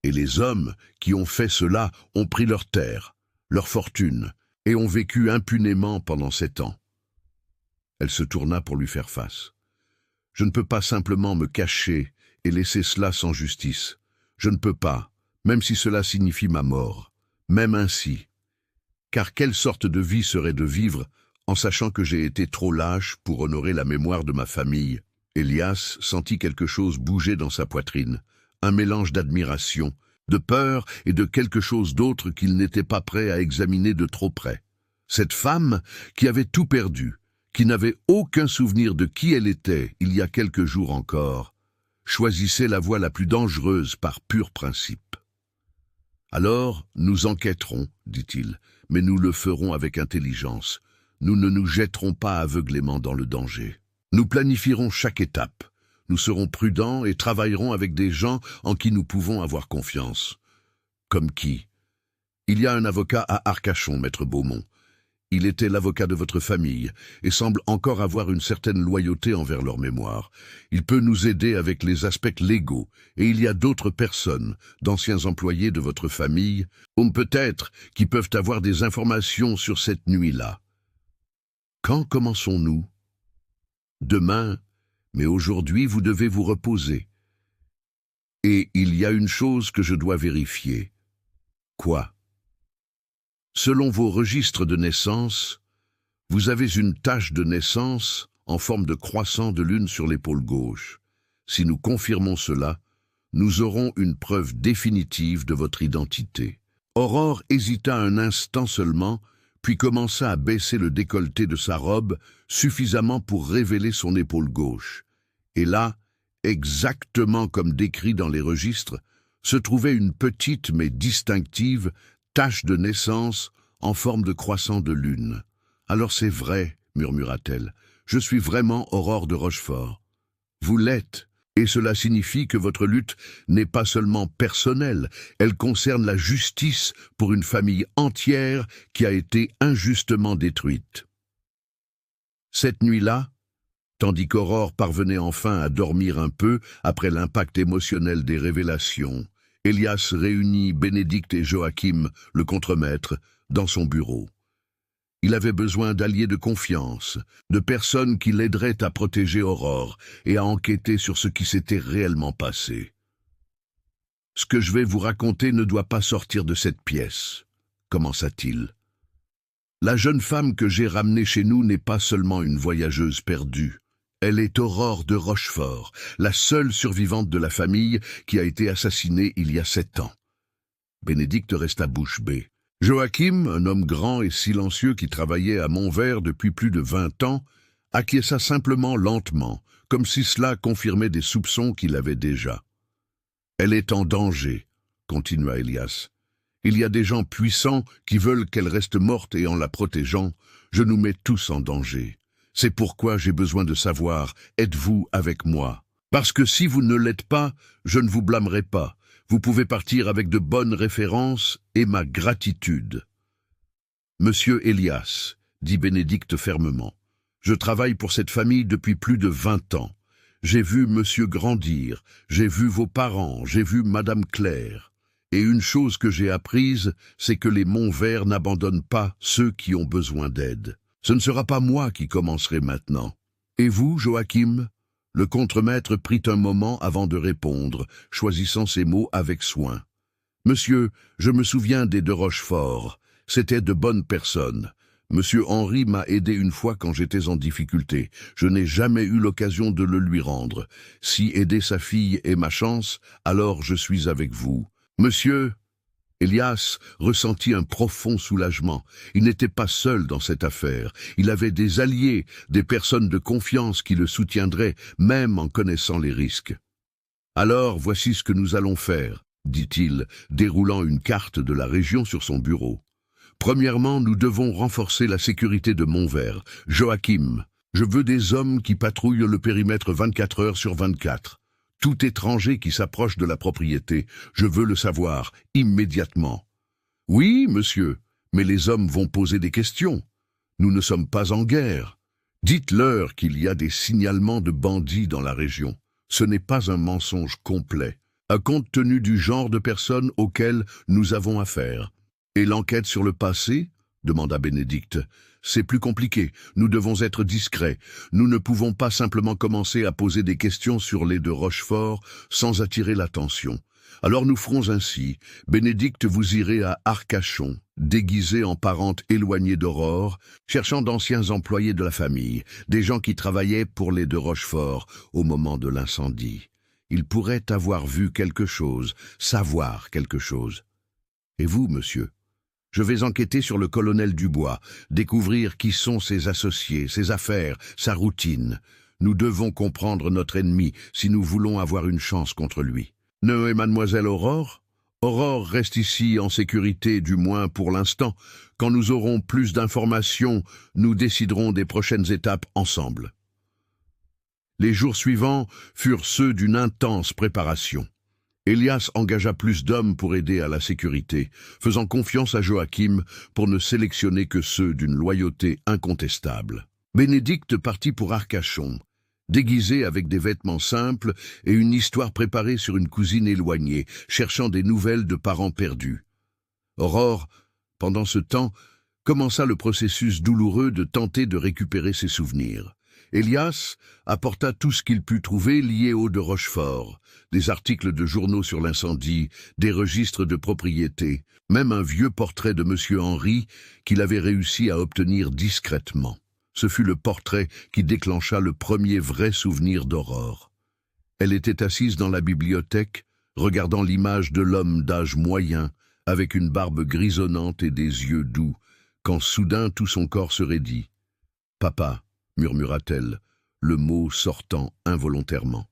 Et les hommes qui ont fait cela ont pris leur terre, leur fortune, et ont vécu impunément pendant 7 ans. Elle se tourna pour lui faire face. Je ne peux pas simplement me cacher et laisser cela sans justice. Je ne peux pas, même si cela signifie ma mort, même ainsi. Car quelle sorte de vie serait de vivre en sachant que j'ai été trop lâche pour honorer la mémoire de ma famille? Elias sentit quelque chose bouger dans sa poitrine, un mélange d'admiration, de peur et de quelque chose d'autre qu'il n'était pas prêt à examiner de trop près. Cette femme qui avait tout perdu, qui n'avait aucun souvenir de qui elle était il y a quelques jours encore, choisissait la voie la plus dangereuse par pur principe. « Alors, nous enquêterons, dit-il, mais nous le ferons avec intelligence. Nous ne nous jetterons pas aveuglément dans le danger. Nous planifierons chaque étape. Nous serons prudents et travaillerons avec des gens en qui nous pouvons avoir confiance. » Comme qui? Il y a un avocat à Arcachon, maître Beaumont. Il était l'avocat de votre famille et semble encore avoir une certaine loyauté envers leur mémoire. Il peut nous aider avec les aspects légaux et il y a d'autres personnes, d'anciens employés de votre famille, ou peut-être qui peuvent avoir des informations sur cette nuit-là. Quand commençons-nous? Demain, mais aujourd'hui vous devez vous reposer. Et il y a une chose que je dois vérifier. Quoi? Selon vos registres de naissance, vous avez une tache de naissance en forme de croissant de lune sur l'épaule gauche. Si nous confirmons cela, nous aurons une preuve définitive de votre identité. Aurore hésita un instant seulement, puis commença à baisser le décolleté de sa robe suffisamment pour révéler son épaule gauche. Et là, exactement comme décrit dans les registres, se trouvait une petite mais distinctive tache de naissance en forme de croissant de lune. « Alors c'est vrai, murmura-t-elle, je suis vraiment Aurore de Rochefort. Vous l'êtes, et cela signifie que votre lutte n'est pas seulement personnelle, elle concerne la justice pour une famille entière qui a été injustement détruite. » Cette nuit-là, tandis qu'Aurore parvenait enfin à dormir un peu après l'impact émotionnel des révélations, Elias réunit Bénédicte et Joachim, le contremaître, dans son bureau. Il avait besoin d'alliés de confiance, de personnes qui l'aideraient à protéger Aurore et à enquêter sur ce qui s'était réellement passé. « Ce que je vais vous raconter ne doit pas sortir de cette pièce, » commença-t-il. « La jeune femme que j'ai ramenée chez nous n'est pas seulement une voyageuse perdue. Elle est Aurore de Rochefort, la seule survivante de la famille qui a été assassinée il y a 7 ans. » Bénédicte resta bouche bée. Joachim, un homme grand et silencieux qui travaillait à Montvert depuis plus de 20 ans, acquiesça simplement lentement, comme si cela confirmait des soupçons qu'il avait déjà. « Elle est en danger, » continua Elias. « Il y a des gens puissants qui veulent qu'elle reste morte et en la protégeant, je nous mets tous en danger. C'est pourquoi j'ai besoin de savoir, êtes-vous avec moi? Parce que si vous ne l'êtes pas, je ne vous blâmerai pas. Vous pouvez partir avec de bonnes références et ma gratitude. » « Monsieur Elias, » dit Bénédicte fermement, « je travaille pour cette famille depuis plus de 20 ans. J'ai vu monsieur grandir, j'ai vu vos parents, j'ai vu madame Claire. Et une chose que j'ai apprise, c'est que les Montvert n'abandonnent pas ceux qui ont besoin d'aide. Ce ne sera pas moi qui commencerai maintenant. Et vous, Joachim? » Le contremaître prit un moment avant de répondre, choisissant ses mots avec soin. « Monsieur, je me souviens des de Rochefort. C'étaient de bonnes personnes. Monsieur Henri m'a aidé une fois quand j'étais en difficulté. Je n'ai jamais eu l'occasion de le lui rendre. Si aider sa fille est ma chance, alors je suis avec vous. Monsieur... » Elias ressentit un profond soulagement. Il n'était pas seul dans cette affaire. Il avait des alliés, des personnes de confiance qui le soutiendraient, même en connaissant les risques. « Alors, voici ce que nous allons faire, » dit-il, déroulant une carte de la région sur son bureau. « Premièrement, nous devons renforcer la sécurité de Montvert. Joachim, je veux des hommes qui patrouillent le périmètre 24 heures sur 24. Tout étranger qui s'approche de la propriété, je veux le savoir, immédiatement. »« Oui, monsieur, mais les hommes vont poser des questions. Nous ne sommes pas en guerre. Dites-leur qu'il y a des signalements de bandits dans la région. Ce n'est pas un mensonge complet, compte tenu du genre de personnes auxquelles nous avons affaire. »« Et l'enquête sur le passé ?» demanda Bénédicte. « C'est plus compliqué, nous devons être discrets. Nous ne pouvons pas simplement commencer à poser des questions sur les de Rochefort sans attirer l'attention. Alors nous ferons ainsi. Bénédicte, vous irez à Arcachon, déguisée en parente éloignée d'Aurore, cherchant d'anciens employés de la famille, des gens qui travaillaient pour les de Rochefort au moment de l'incendie. Ils pourraient avoir vu quelque chose, savoir quelque chose. Et vous, monsieur ? Je vais enquêter sur le colonel Dubois, découvrir qui sont ses associés, ses affaires, sa routine. Nous devons comprendre notre ennemi si nous voulons avoir une chance contre lui. Ne et mademoiselle Aurore ? Aurore reste ici en sécurité, du moins pour l'instant. Quand nous aurons plus d'informations, nous déciderons des prochaines étapes ensemble. Les jours suivants furent ceux d'une intense préparation. Elias engagea plus d'hommes pour aider à la sécurité, faisant confiance à Joachim pour ne sélectionner que ceux d'une loyauté incontestable. Bénédicte partit pour Arcachon, déguisée avec des vêtements simples et une histoire préparée sur une cousine éloignée, cherchant des nouvelles de parents perdus. Aurore, pendant ce temps, commença le processus douloureux de tenter de récupérer ses souvenirs. Elias apporta tout ce qu'il put trouver lié au de Rochefort, des articles de journaux sur l'incendie, des registres de propriété, même un vieux portrait de M. Henry qu'il avait réussi à obtenir discrètement. Ce fut le portrait qui déclencha le premier vrai souvenir d'Aurore. Elle était assise dans la bibliothèque, regardant l'image de l'homme d'âge moyen, avec une barbe grisonnante et des yeux doux, quand soudain tout son corps se raidit. « Papa », murmura-t-elle, le mot sortant involontairement.